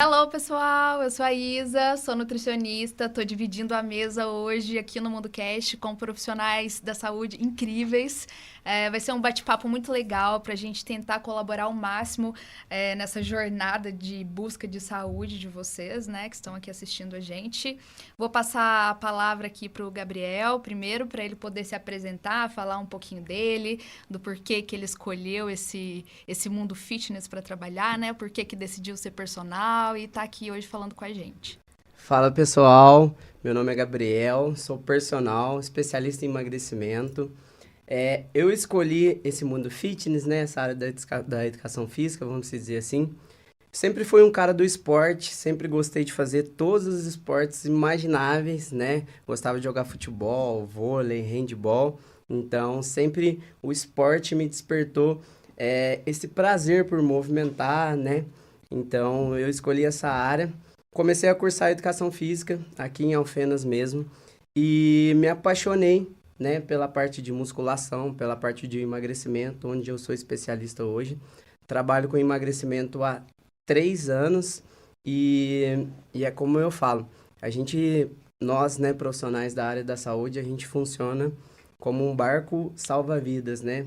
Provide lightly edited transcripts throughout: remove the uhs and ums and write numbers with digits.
Alô, pessoal! Eu sou a Isa, sou nutricionista, tô dividindo a mesa hoje aqui no Mundo Cast com profissionais da saúde incríveis. Vai ser um bate-papo muito legal para a gente tentar colaborar ao máximo nessa jornada de busca de saúde de vocês, né, que estão aqui assistindo a gente. Vou passar a palavra aqui para o Gabriel, primeiro, para ele poder se apresentar, falar um pouquinho dele, do porquê que ele escolheu esse mundo fitness para trabalhar, né, porquê que decidiu ser personal e tá aqui hoje falando com a gente. Fala pessoal, meu nome é Gabriel, sou personal, especialista em emagrecimento. Eu escolhi esse mundo fitness, né, essa área da educação física, vamos dizer assim. Sempre fui um cara do esporte, sempre gostei de fazer todos os esportes imagináveis, né? Gostava de jogar futebol, vôlei, handball. Então, sempre o esporte me despertou esse prazer por movimentar, né? Então, eu escolhi essa área. Comecei a cursar educação física aqui em Alfenas mesmo e me apaixonei, né, pela parte de musculação, pela parte de emagrecimento, onde eu sou especialista hoje. Trabalho com emagrecimento há 3 anos e é como eu falo, nós, né, profissionais da área da saúde, a gente funciona como um barco salva-vidas, né?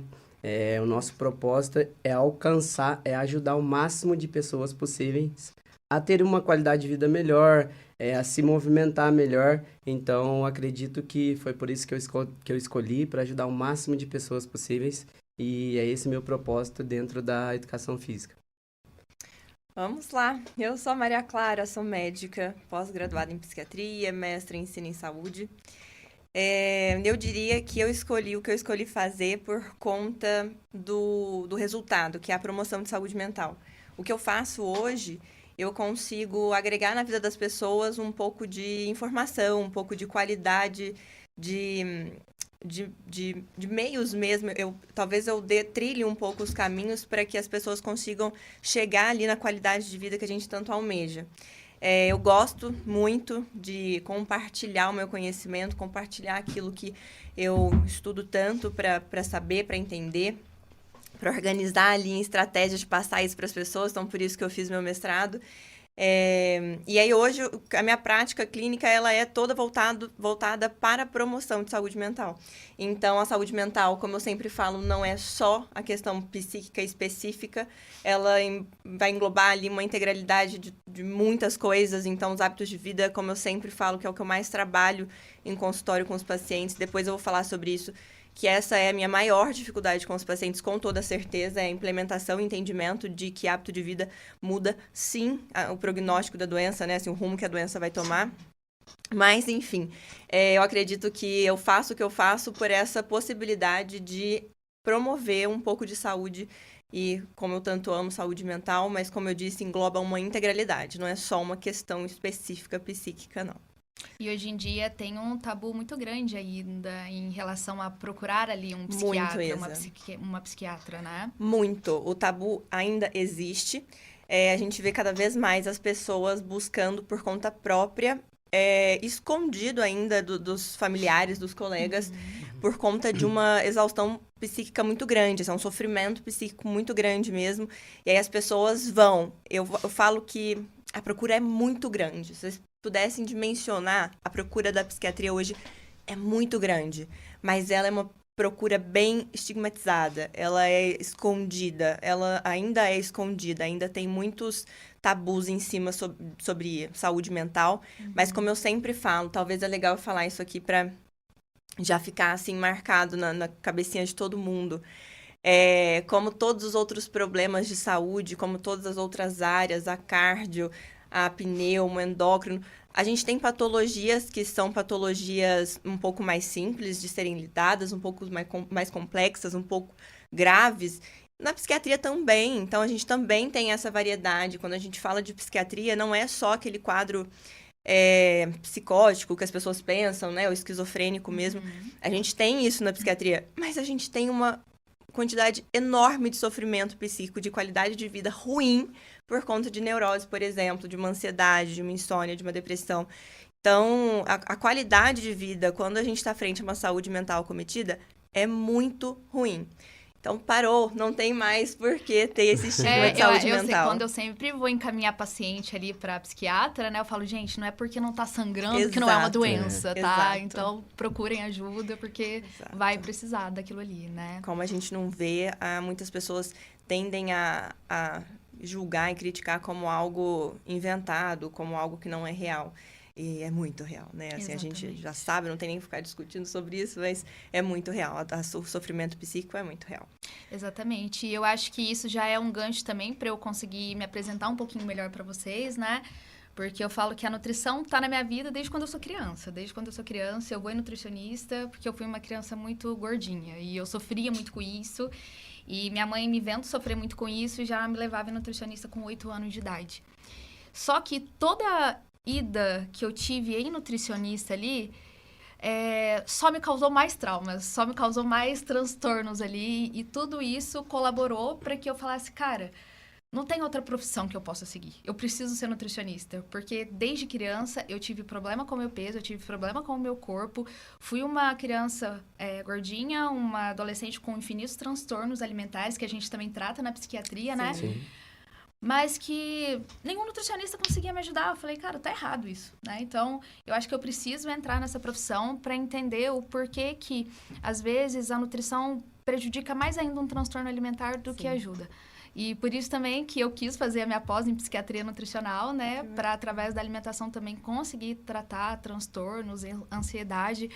O nosso propósito é alcançar, é ajudar o máximo de pessoas possíveis a ter uma qualidade de vida melhor, a se movimentar melhor. Então, acredito que foi por isso que eu escolhi, para ajudar o máximo de pessoas possíveis. E é esse meu propósito dentro da educação física. Vamos lá, eu sou a Maria Clara, sou médica, pós-graduada em psiquiatria, mestre em ensino em saúde. Eu diria que eu escolhi o que eu escolhi fazer por conta do resultado, que é a promoção de saúde mental. O que eu faço hoje, eu consigo agregar na vida das pessoas um pouco de informação, um pouco de qualidade, de, de meios mesmo. Talvez eu trilhe um pouco os caminhos para que as pessoas consigam chegar ali na qualidade de vida que a gente tanto almeja. Eu gosto muito de compartilhar o meu conhecimento, compartilhar aquilo que eu estudo tanto para saber, para entender, para organizar ali em estratégias de passar isso para as pessoas. Então, por isso que eu fiz meu mestrado. E aí, hoje, a minha prática clínica, ela é toda voltada para a promoção de saúde mental. Então, a saúde mental, como eu sempre falo, não é só a questão psíquica específica, ela vai englobar ali uma integralidade de muitas coisas. Então, os hábitos de vida, como eu sempre falo, que é o que eu mais trabalho em consultório com os pacientes, depois eu vou falar sobre isso, que essa é a minha maior dificuldade com os pacientes, com toda certeza, é a implementação e entendimento de que hábito de vida muda, sim, o prognóstico da doença, né? Assim, o rumo que a doença vai tomar. Mas, enfim, eu acredito que eu faço o que eu faço por essa possibilidade de promover um pouco de saúde e, como eu tanto amo saúde mental, mas, como eu disse, engloba uma integralidade, não é só uma questão específica psíquica, não. E hoje em dia tem um tabu muito grande ainda em relação a procurar ali um Muito, psiquiatra, Isa. uma psiquiatra, né? Muito. O tabu ainda existe. A gente vê cada vez mais as pessoas buscando por conta própria, escondido ainda dos familiares, dos colegas, por conta de uma exaustão psíquica muito grande. Isso é um sofrimento psíquico muito grande mesmo. E aí as pessoas vão. Eu falo que a procura é muito grande. Se vocês pudessem dimensionar, a procura da psiquiatria hoje é muito grande. Mas ela é uma procura bem estigmatizada, ela é escondida, ela ainda é escondida, ainda tem muitos tabus em cima sobre saúde mental, mas como eu sempre falo, talvez é legal eu falar isso aqui para já ficar assim marcado na cabecinha de todo mundo. Como todos os outros problemas de saúde, como todas as outras áreas, a cardio, a pneumo, endócrino, a gente tem patologias que são patologias um pouco mais simples de serem lidadas, um pouco mais complexas, um pouco graves. Na psiquiatria também, então a gente também tem essa variedade. Quando a gente fala de psiquiatria, não é só aquele quadro psicótico que as pessoas pensam, né? O esquizofrênico mesmo. A gente tem isso na psiquiatria, mas a gente tem uma quantidade enorme de sofrimento psíquico, de qualidade de vida ruim por conta de neurose, por exemplo, de uma ansiedade, de uma insônia, de uma depressão. Então, a qualidade de vida, quando a gente está frente a uma saúde mental cometida, é muito ruim. Então, parou, não tem mais por que ter esse estigma de saúde eu sei, mental. quando eu sempre vou encaminhar paciente ali pra psiquiatra, né? Eu falo, gente, não é porque não tá sangrando Exato, que não é uma doença, tá? Exato. Então, procurem ajuda, porque Exato. vai precisar daquilo ali, né? Como a gente não vê, muitas pessoas tendem a julgar e criticar como algo inventado, como algo que não é real. E é muito real, né? Assim, a gente já sabe, não tem nem que ficar discutindo sobre isso, mas é muito real. O sofrimento psíquico é muito real. Exatamente. E eu acho que isso já é um gancho também para eu conseguir me apresentar um pouquinho melhor para vocês, né? Porque eu falo que a nutrição tá na minha vida desde quando eu sou criança. Desde quando eu sou criança, eu vou em nutricionista, porque eu fui uma criança muito gordinha. E eu sofria muito com isso. E minha mãe, me vendo sofrer muito com isso, já me levava em nutricionista com 8 anos de idade. Só que toda ida que eu tive em nutricionista ali, só me causou mais traumas, só me causou mais transtornos ali. E tudo isso colaborou para que eu falasse, cara, não tem outra profissão que eu possa seguir. Eu preciso ser nutricionista, porque desde criança eu tive problema com o meu peso, eu tive problema com o meu corpo. Fui uma criança gordinha, uma adolescente com infinitos transtornos alimentares, que a gente também trata na psiquiatria, Sim. né? Sim. Mas que nenhum nutricionista conseguia me ajudar. Eu falei, cara, tá errado isso, né? Então, eu acho que eu preciso entrar nessa profissão para entender o porquê que, às vezes, a nutrição prejudica mais ainda um transtorno alimentar do que ajuda. E por isso também que eu quis fazer a minha pós em psiquiatria nutricional, né? Para, através da alimentação, também conseguir tratar transtornos, ansiedade.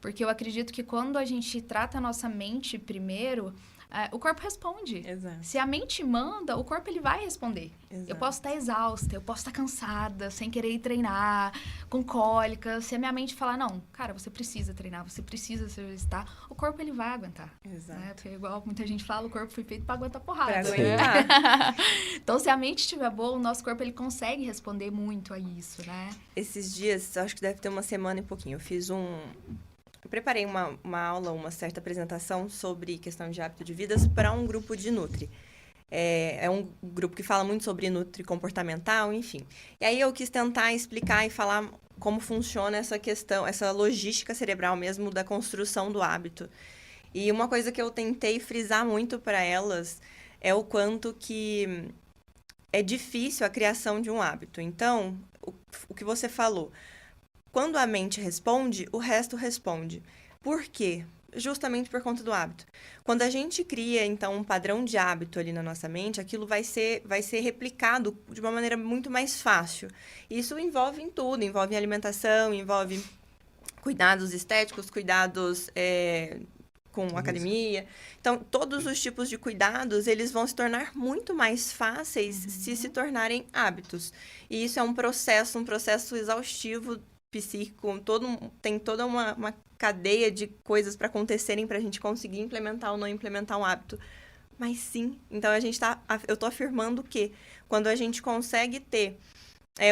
Porque eu acredito que quando a gente trata a nossa mente primeiro, o corpo responde. Exato. Se a mente manda, o corpo ele vai responder. Exato. Eu posso estar exausta, eu posso estar cansada, sem querer ir treinar, com cólica. Se a minha mente falar, não, cara, você precisa treinar, você precisa se exercitar, o corpo ele vai aguentar. Exato. Né? Porque, igual muita gente fala, o corpo foi feito para aguentar porrada. Pra Né? aguentar. Então, se a mente estiver boa, o nosso corpo ele consegue responder muito a isso, né? Esses dias, acho que deve ter uma semana e pouquinho, eu preparei uma aula, uma certa apresentação sobre questão de hábito de vidas para um grupo de Nutri. É um grupo que fala muito sobre Nutri comportamental, enfim. E aí eu quis tentar explicar e falar como funciona essa questão, essa logística cerebral mesmo da construção do hábito. E uma coisa que eu tentei frisar muito para elas é o quanto que é difícil a criação de um hábito. Então, o que você falou... Quando a mente responde, o resto responde. Por quê? Justamente por conta do hábito. Quando a gente cria, então, um padrão de hábito ali na nossa mente, aquilo vai ser replicado de uma maneira muito mais fácil. Isso envolve em tudo, envolve em alimentação, envolve cuidados estéticos, cuidados com academia. Então, todos os tipos de cuidados, eles vão se tornar muito mais fáceis se tornarem hábitos. E isso é um processo exaustivo psíquico, tem toda uma cadeia de coisas para acontecerem para a gente conseguir implementar ou não implementar um hábito. Mas sim, então eu estou afirmando que quando a gente consegue ter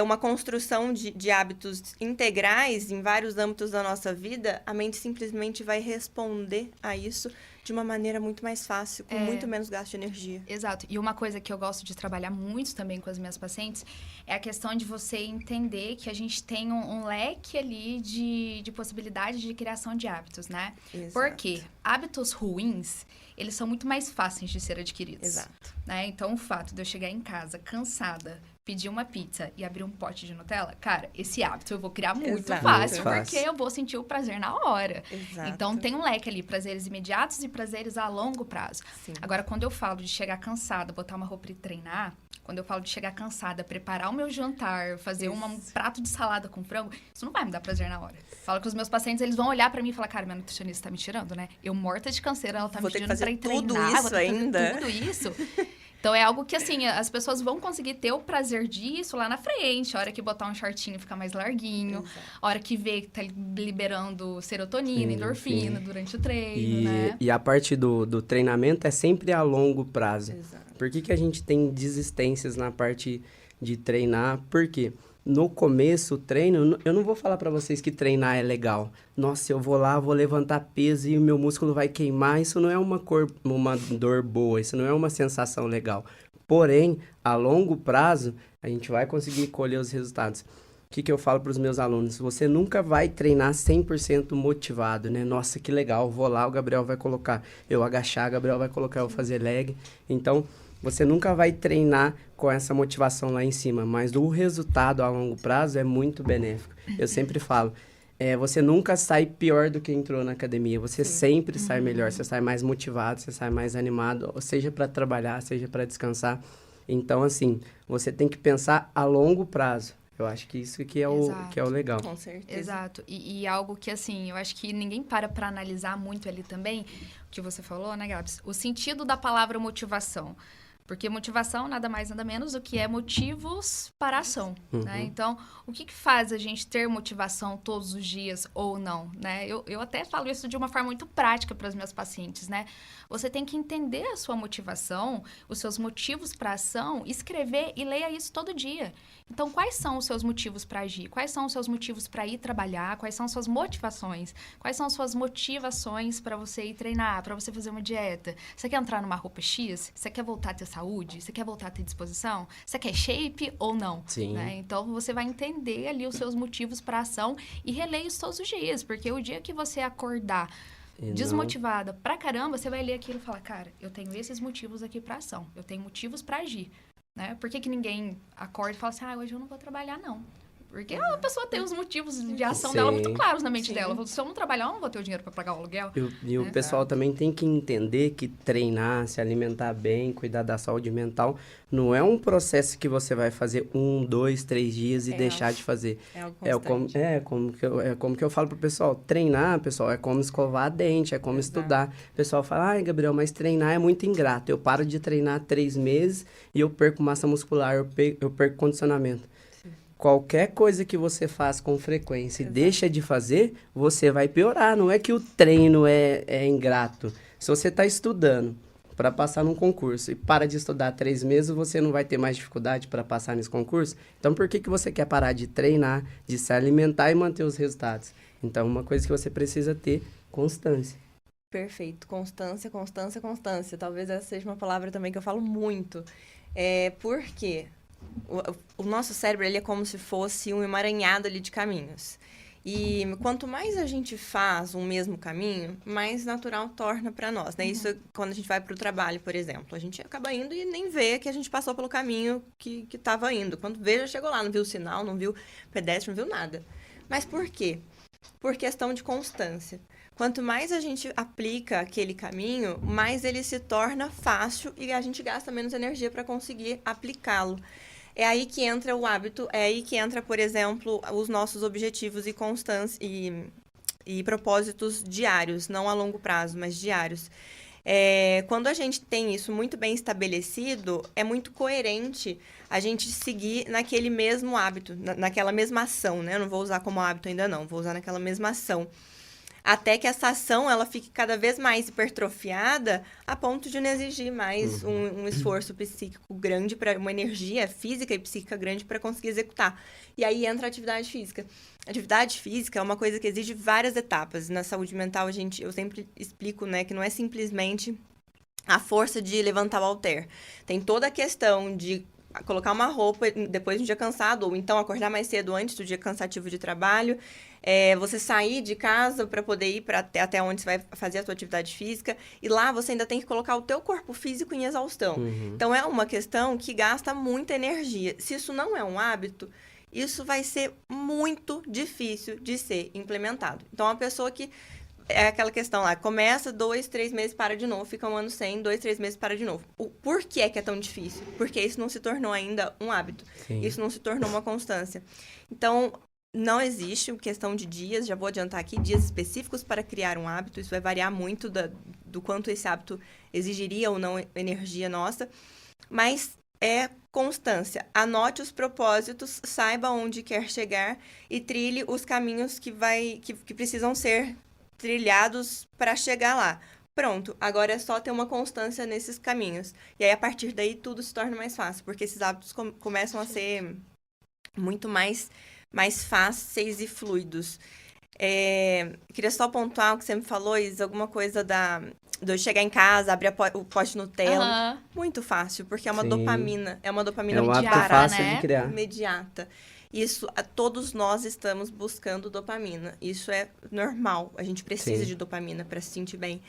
uma construção de hábitos integrais em vários âmbitos da nossa vida, a mente simplesmente vai responder a isso de uma maneira muito mais fácil, com muito menos gasto de energia. Exato. E uma coisa que eu gosto de trabalhar muito também com as minhas pacientes é a questão de você entender que a gente tem um leque ali de possibilidades de criação de hábitos, né? Exato. Porque hábitos ruins, eles são muito mais fáceis de ser adquiridos. Exato. Né? Então, o fato de eu chegar em casa cansada, pedir uma pizza e abrir um pote de Nutella, cara, esse hábito eu vou criar muito Exato. fácil, Muito porque fácil. eu vou sentir o prazer na hora. Exato. Então, tem um leque ali, prazeres imediatos e prazeres a longo prazo. Sim. Agora, quando eu falo de chegar cansada, botar uma roupa e treinar, quando eu falo de chegar cansada, preparar o meu jantar, fazer um prato de salada com frango, isso não vai me dar prazer na hora. Falo que os meus pacientes, eles vão olhar pra mim e falar, cara, minha nutricionista tá me tirando, né? Eu morta de canseira, ela tá Vou me ter que pedindo pra fazer ir tudo treinar, isso vou ter que fazer ainda. tudo isso. Então, é algo que, assim, as pessoas vão conseguir ter o prazer disso lá na frente, a hora que botar um shortinho fica mais larguinho, Exato. a hora que vê que tá liberando serotonina, endorfina durante o treino, né? E a parte do treinamento é sempre a longo prazo. Exato. Por que a gente tem desistências na parte de treinar? Porque no começo, o treino, eu não vou falar pra vocês que treinar é legal. Nossa, eu vou lá, vou levantar peso e o meu músculo vai queimar. Isso não é uma dor boa, isso não é uma sensação legal. Porém, a longo prazo, a gente vai conseguir colher os resultados. que eu falo para os meus alunos? Você nunca vai treinar 100% motivado, né? Nossa, que legal, vou lá, o Gabriel vai colocar eu agachar, o Gabriel vai colocar eu fazer leg. Então, você nunca vai treinar com essa motivação lá em cima, mas o resultado a longo prazo é muito benéfico. Eu sempre falo, você nunca sai pior do que entrou na academia, você sempre sai melhor, você sai mais motivado, você sai mais animado, seja para trabalhar, seja para descansar. Então, assim, você tem que pensar a longo prazo. Eu acho que isso que é o legal. Com certeza. Exato. E algo que, assim, eu acho que ninguém para analisar muito ali também, o que você falou, né, Gabs? O sentido da palavra motivação. Porque motivação nada mais, nada menos do que é motivos para a ação, né? Então, o que faz a gente ter motivação todos os dias ou não, né? Eu até falo isso de uma forma muito prática para os meus pacientes, né? Você tem que entender a sua motivação, os seus motivos para a ação, escrever e leia isso todo dia. Então, quais são os seus motivos para agir? Quais são os seus motivos para ir trabalhar? Quais são as suas motivações? Quais são as suas motivações para você ir treinar, para você fazer uma dieta? Você quer entrar numa roupa X? Você quer voltar a ter saúde? Você quer voltar a ter disposição? Você quer shape ou não? Sim. Né? Então, você vai entender ali os seus motivos para ação e reler isso todos os dias, porque o dia que você acordar desmotivada pra caramba, você vai ler aquilo e falar, cara, eu tenho esses motivos aqui pra ação, eu tenho motivos pra agir, né? Por que ninguém acorda e fala assim, hoje eu não vou trabalhar, não? Porque a pessoa tem os motivos de ação dela muito claros na mente dela. Se eu não trabalhar, eu não vou ter o dinheiro para pagar o aluguel. E o pessoal também tem que entender que treinar, se alimentar bem, cuidar da saúde mental, não é um processo que você vai fazer 1, 2, 3 dias e deixar de fazer. É algo constante. Como que eu falo pro pessoal, treinar, pessoal, é como escovar a dente, é como estudar. O pessoal fala, ai, Gabriel, mas treinar é muito ingrato. Eu paro de treinar 3 meses e eu perco massa muscular, eu perco condicionamento. Qualquer coisa que você faz com frequência e deixa de fazer, você vai piorar. Não é que o treino é ingrato. Se você está estudando para passar num concurso e para de estudar 3 meses, você não vai ter mais dificuldade para passar nesse concurso? Então, por que você quer parar de treinar, de se alimentar e manter os resultados? Então, uma coisa que você precisa ter, constância. Perfeito. Constância, constância, constância. Talvez essa seja uma palavra também que eu falo muito. Por quê? O nosso cérebro, ele é como se fosse um emaranhado ali de caminhos. E quanto mais a gente faz um mesmo caminho, mais natural torna para nós, né? Isso quando a gente vai para o trabalho, por exemplo. A gente acaba indo e nem vê que a gente passou pelo caminho que estava indo. Quando vê, já chegou lá, não viu o sinal, não viu pedestre, não viu nada. Mas por quê? Por questão de constância. Quanto mais a gente aplica aquele caminho, mais ele se torna fácil e a gente gasta menos energia para conseguir aplicá-lo. É aí que entra o hábito, é aí que entra, por exemplo, os nossos objetivos e constância e propósitos diários, não a longo prazo, mas diários. Quando a gente tem isso muito bem estabelecido, é muito coerente a gente seguir naquele mesmo hábito, naquela mesma ação, né? Eu não vou usar como hábito ainda não, vou usar naquela mesma ação. Até que essa ação ela fique cada vez mais hipertrofiada a ponto de não exigir mais um esforço psíquico grande, para uma energia física e psíquica grande para conseguir executar. E aí entra a atividade física. Atividade física é uma coisa que exige várias etapas. Na saúde mental, eu sempre explico, né, que não é simplesmente a força de levantar o halter. Tem toda a questão de colocar uma roupa depois de um dia cansado, ou então acordar mais cedo antes do dia cansativo de trabalho, você sair de casa para poder ir até onde você vai fazer a sua atividade física, e lá você ainda tem que colocar o teu corpo físico em exaustão. Então, é uma questão que gasta muita energia. Se isso não é um hábito, isso vai ser muito difícil de ser implementado. Então, uma pessoa que é aquela questão lá, começa 2, 3 meses, para de novo, fica um ano sem, 2, 3 meses, para de novo. Por que é tão difícil? Porque isso não se tornou ainda um hábito. Sim. Isso não se tornou uma constância. Então, não existe questão de dias, já vou adiantar aqui, dias específicos para criar um hábito. Isso vai variar muito do quanto esse hábito exigiria ou não energia nossa. Mas é constância. Anote os propósitos, saiba onde quer chegar e trilhe os caminhos que precisam ser trilhados para chegar lá. Pronto, agora é só ter uma constância nesses caminhos. E aí, a partir daí, tudo se torna mais fácil, porque esses hábitos começam a ser muito mais fáceis e fluidos. Queria só pontuar o que você me falou, Isa, alguma coisa de eu chegar em casa, abrir o pote Nutella. Muito fácil, porque é uma dopamina. É uma dopamina imediata, fácil, né? De criar. Imediata. Isso, todos nós estamos buscando dopamina. Isso é normal. A gente precisa Sim. de dopamina para se sentir bem.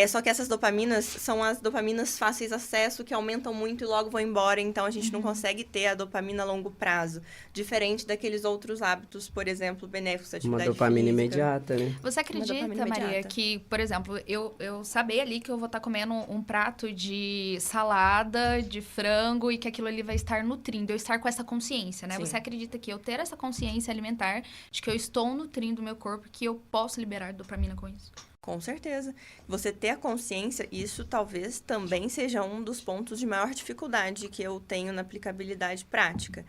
Só que essas dopaminas são as dopaminas fáceis de acesso, que aumentam muito e logo vão embora. Então, a gente não consegue ter a dopamina a longo prazo. Diferente daqueles outros hábitos, por exemplo, benéficos à Uma atividade dopamina física. imediata, né? Você acredita, dopamina Maria, imediata. que, por exemplo, eu saber ali que eu vou estar comendo um prato de salada, de frango e que aquilo ali vai estar nutrindo, eu estar com essa consciência, né? Sim. Você acredita que eu ter essa consciência alimentar de que eu estou nutrindo o meu corpo, que eu posso liberar dopamina com isso? Com certeza. Você ter a consciência, isso talvez também seja um dos pontos de maior dificuldade que eu tenho na aplicabilidade prática.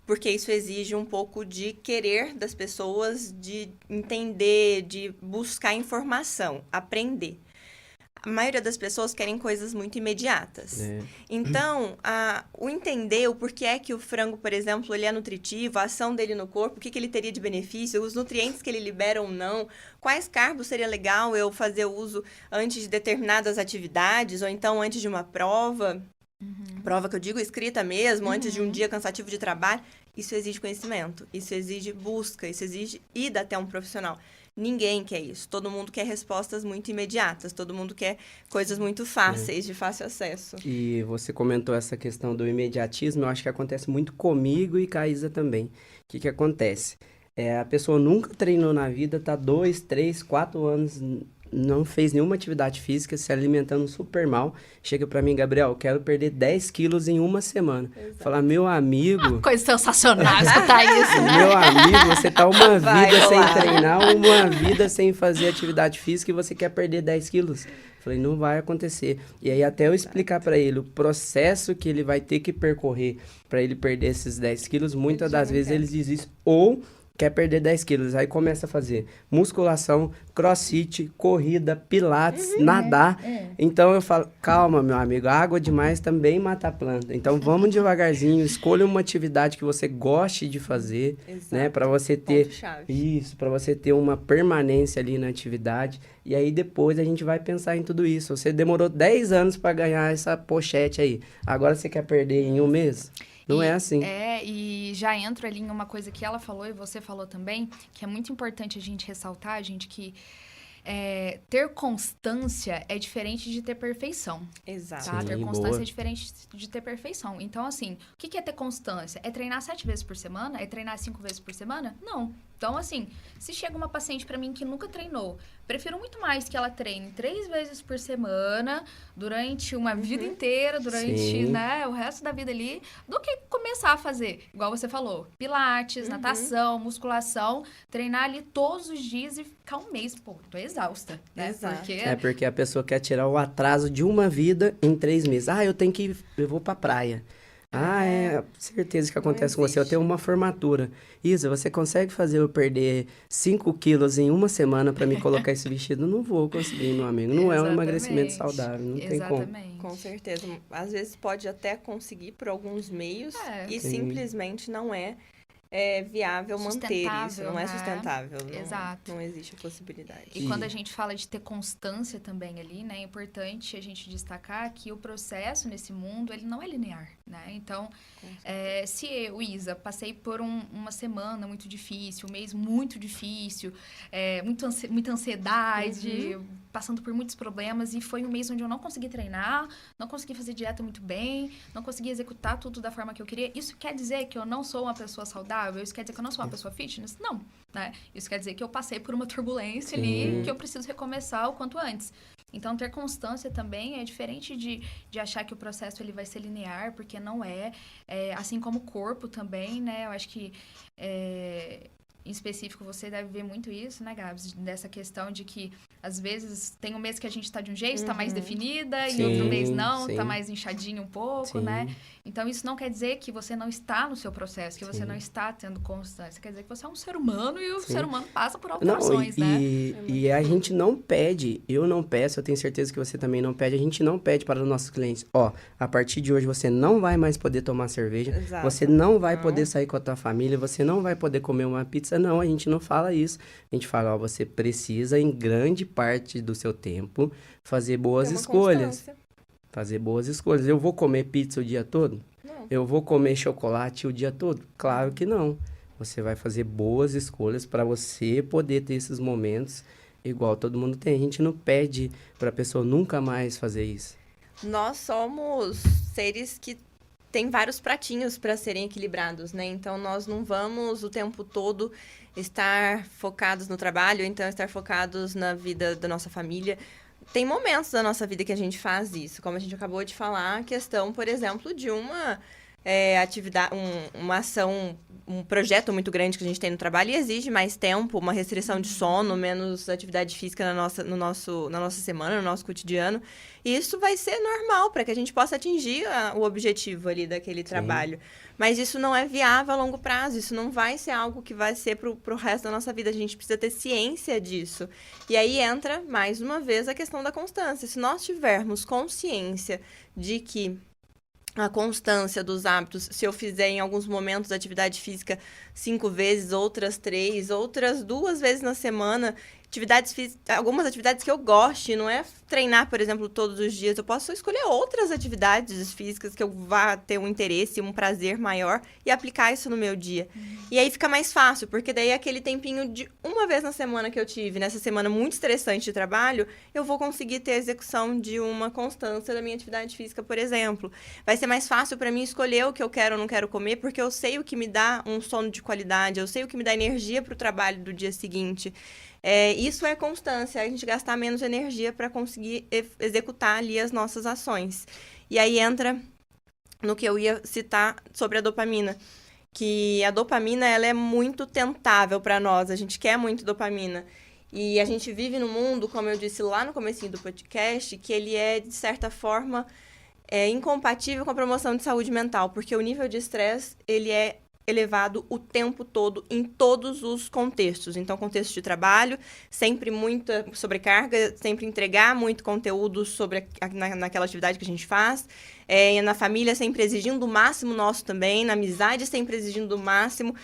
Porque isso exige um pouco de querer das pessoas, de entender, de buscar informação, aprender. A maioria das pessoas querem coisas muito imediatas. É. Então, o entender o porquê é que o frango, por exemplo, ele é nutritivo, a ação dele no corpo, o que ele teria de benefício, os nutrientes que ele libera ou não, quais carbos seria legal eu fazer uso antes de determinadas atividades, ou então antes de uma prova, prova que eu digo escrita mesmo, antes de um dia cansativo de trabalho. Isso exige conhecimento, isso exige busca, isso exige ida até um profissional. Ninguém quer isso. Todo mundo quer respostas muito imediatas. Todo mundo quer coisas muito fáceis, de fácil acesso. E você comentou essa questão do imediatismo, eu acho que acontece muito comigo e com a Isa também. O que acontece? A pessoa nunca treinou na vida, tá 2, 3, 4 anos, não fez nenhuma atividade física, se alimentando super mal. Chega pra mim, Gabriel, eu quero perder 10 quilos em uma semana. Exato. Falar, meu amigo... Coisa sensacional escutar isso, né? Meu amigo, você tá uma Vai vida sem rolar. treinar, uma vida sem fazer atividade física e você quer perder 10 quilos. Falei, não vai acontecer. E aí até eu explicar pra ele o processo que ele vai ter que percorrer pra ele perder esses 10 quilos, muitas das vezes ele desiste ou quer perder 10 quilos. Aí começa a fazer musculação, crossfit, corrida, pilates, nadar. Então eu falo, calma, meu amigo, água demais também mata a planta. Então vamos devagarzinho, escolha uma atividade que você goste de fazer, Exato. né? Para você ter Ponto-chave. isso, para você ter uma permanência ali na atividade. E aí depois a gente vai pensar em tudo isso. Você demorou 10 anos para ganhar essa pochete aí. Agora você quer perder em um mês? Não é assim. E já entro ali em uma coisa que ela falou e você falou também, que é muito importante a gente ressaltar, gente, que ter constância é diferente de ter perfeição. Exato. Tá? Sim, Ter constância boa. é diferente de ter perfeição. Então, assim, o que é ter constância? É treinar 7 vezes por semana? É treinar 5 vezes por semana? Não. Então, assim, se chega uma paciente pra mim que nunca treinou, prefiro muito mais que ela treine 3 vezes por semana, durante uma vida inteira, durante, Sim. né, o resto da vida ali, do que começar a fazer, igual você falou, pilates, natação, musculação, treinar ali todos os dias e ficar um mês, pô, tô exausta, né? Exato. Porque É porque a pessoa quer tirar o atraso de uma vida em 3 meses. Ah, eu vou pra praia. Ah, certeza que acontece com você. Eu existe. tenho uma formatura. Isa, você consegue fazer eu perder 5 quilos em uma semana pra me colocar esse vestido? Não vou conseguir, meu amigo. Não é um emagrecimento saudável, não tem como. Exatamente. Com certeza. Às vezes pode até conseguir por alguns meios e Sim. simplesmente não é viável manter isso. Sustentável, Não é né? sustentável. Exato. Não existe a possibilidade. E quando a gente fala de ter constância também ali, né, é importante a gente destacar que o processo nesse mundo, ele não é linear, né? Então, se eu, Isa, passei por uma semana muito difícil, um mês muito difícil, muita ansiedade, passando por muitos problemas, e foi um mês onde eu não consegui treinar, não consegui fazer dieta muito bem, não consegui executar tudo da forma que eu queria, isso quer dizer que eu não sou uma pessoa saudável? Isso quer dizer que eu não sou uma pessoa fitness? Não, né? Isso quer dizer que eu passei por uma turbulência ali, que eu preciso recomeçar o quanto antes. Então, ter constância também é diferente de achar que o processo ele vai ser linear, porque não é. Assim como o corpo também, né? Eu acho que, em específico, você deve ver muito isso, né, Gabs? Dessa questão de que, às vezes, tem um mês que a gente tá de um jeito, tá mais definida, e outro mês não, sim. tá mais inchadinho um pouco, Sim. né? Então, isso não quer dizer que você não está no seu processo, que você não está tendo constância. Quer dizer que você é um ser humano e o ser humano passa por alterações, né? E a gente não pede, eu não peço, eu tenho certeza que você também não pede, a gente não pede para os nossos clientes, a partir de hoje você não vai mais poder tomar cerveja, Exato. você não vai poder sair com a tua família, você não vai poder comer uma pizza, não, a gente não fala isso. A gente fala, você precisa, em grande parte do seu tempo, fazer boas Ter uma escolhas. constância. Fazer boas escolhas. Eu vou comer pizza o dia todo? Eu vou comer chocolate o dia todo? Claro que não. Você vai fazer boas escolhas para você poder ter esses momentos igual todo mundo tem. A gente não pede para a pessoa nunca mais fazer isso. Nós somos seres que têm vários pratinhos para serem equilibrados, né? Então, nós não vamos o tempo todo estar focados no trabalho, então estar focados na vida da nossa família. Tem momentos da nossa vida que a gente faz isso, como a gente acabou de falar, a questão, por exemplo, de uma atividade, uma ação, um projeto muito grande que a gente tem no trabalho e exige mais tempo, uma restrição de sono, menos atividade física na nossa semana, no nosso cotidiano. E isso vai ser normal para que a gente possa atingir o objetivo ali daquele trabalho. Mas isso não é viável a longo prazo, isso não vai ser algo que vai ser pro resto da nossa vida. A gente precisa ter ciência disso. E aí entra, mais uma vez, a questão da constância. Se nós tivermos consciência de que a constância dos hábitos, se eu fizer em alguns momentos atividade física 5 vezes, outras 3, outras 2 vezes na semana, algumas atividades que eu goste, não é treinar, por exemplo, todos os dias, eu posso escolher outras atividades físicas que eu vá ter um interesse, um prazer maior e aplicar isso no meu dia. E aí fica mais fácil, porque daí aquele tempinho de uma vez na semana que eu tive, nessa semana muito estressante de trabalho, eu vou conseguir ter a execução de uma constância da minha atividade física, por exemplo. Vai ser mais fácil para mim escolher o que eu quero ou não quero comer, porque eu sei o que me dá um sono de qualidade, eu sei o que me dá energia para o trabalho do dia seguinte. Isso é constância, a gente gastar menos energia para conseguir executar ali as nossas ações. E aí entra no que eu ia citar sobre a dopamina, que a dopamina ela é muito tentável para nós, a gente quer muito dopamina. E a gente vive num mundo, como eu disse lá no comecinho do podcast, que ele é, de certa forma, incompatível com a promoção de saúde mental, porque o nível de estresse, ele é elevado o tempo todo, em todos os contextos. Então, contexto de trabalho, sempre muita sobrecarga, sempre entregar muito conteúdo naquela atividade que a gente faz. Na família, sempre exigindo o máximo nosso também. Na amizade, sempre exigindo o máximo.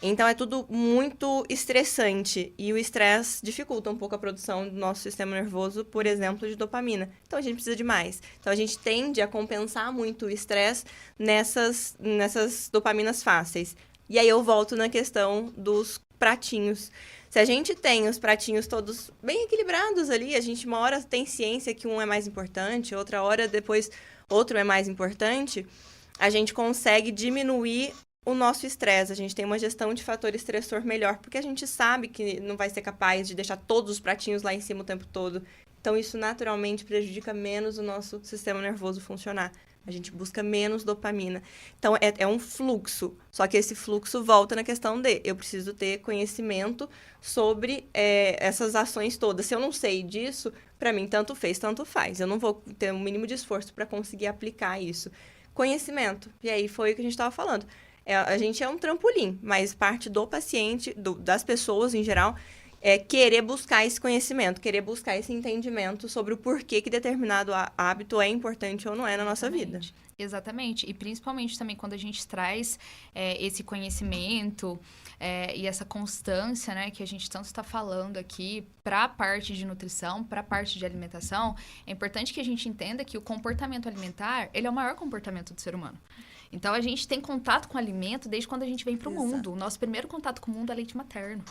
Então, é tudo muito estressante. E o estresse dificulta um pouco a produção do nosso sistema nervoso, por exemplo, de dopamina. Então, a gente precisa de mais. Então, a gente tende a compensar muito o estresse nessas dopaminas fáceis. E aí, eu volto na questão dos pratinhos. Se a gente tem os pratinhos todos bem equilibrados ali, a gente uma hora tem ciência que um é mais importante, outra hora depois outro é mais importante, a gente consegue diminuir o nosso estresse, a gente tem uma gestão de fator estressor melhor, porque a gente sabe que não vai ser capaz de deixar todos os pratinhos lá em cima o tempo todo. Então, isso naturalmente prejudica menos o nosso sistema nervoso funcionar. A gente busca menos dopamina. Então, é um fluxo. Só que esse fluxo volta na questão de eu preciso ter conhecimento sobre essas ações todas. Se eu não sei disso, para mim, tanto fez, tanto faz. Eu não vou ter um mínimo de esforço para conseguir aplicar isso. Conhecimento. E aí, foi o que a gente estava falando. A gente é um trampolim, mas parte do paciente, das pessoas em geral, é querer buscar esse conhecimento, querer buscar esse entendimento sobre o porquê que determinado hábito é importante ou não é na nossa vida. Exatamente. E principalmente também quando a gente traz esse conhecimento e essa constância, né, que a gente tanto está falando aqui para a parte de nutrição, para a parte de alimentação, é importante que a gente entenda que o comportamento alimentar, ele é o maior comportamento do ser humano. Então, a gente tem contato com o alimento desde quando a gente vem para o mundo. O nosso primeiro contato com o mundo é leite materno.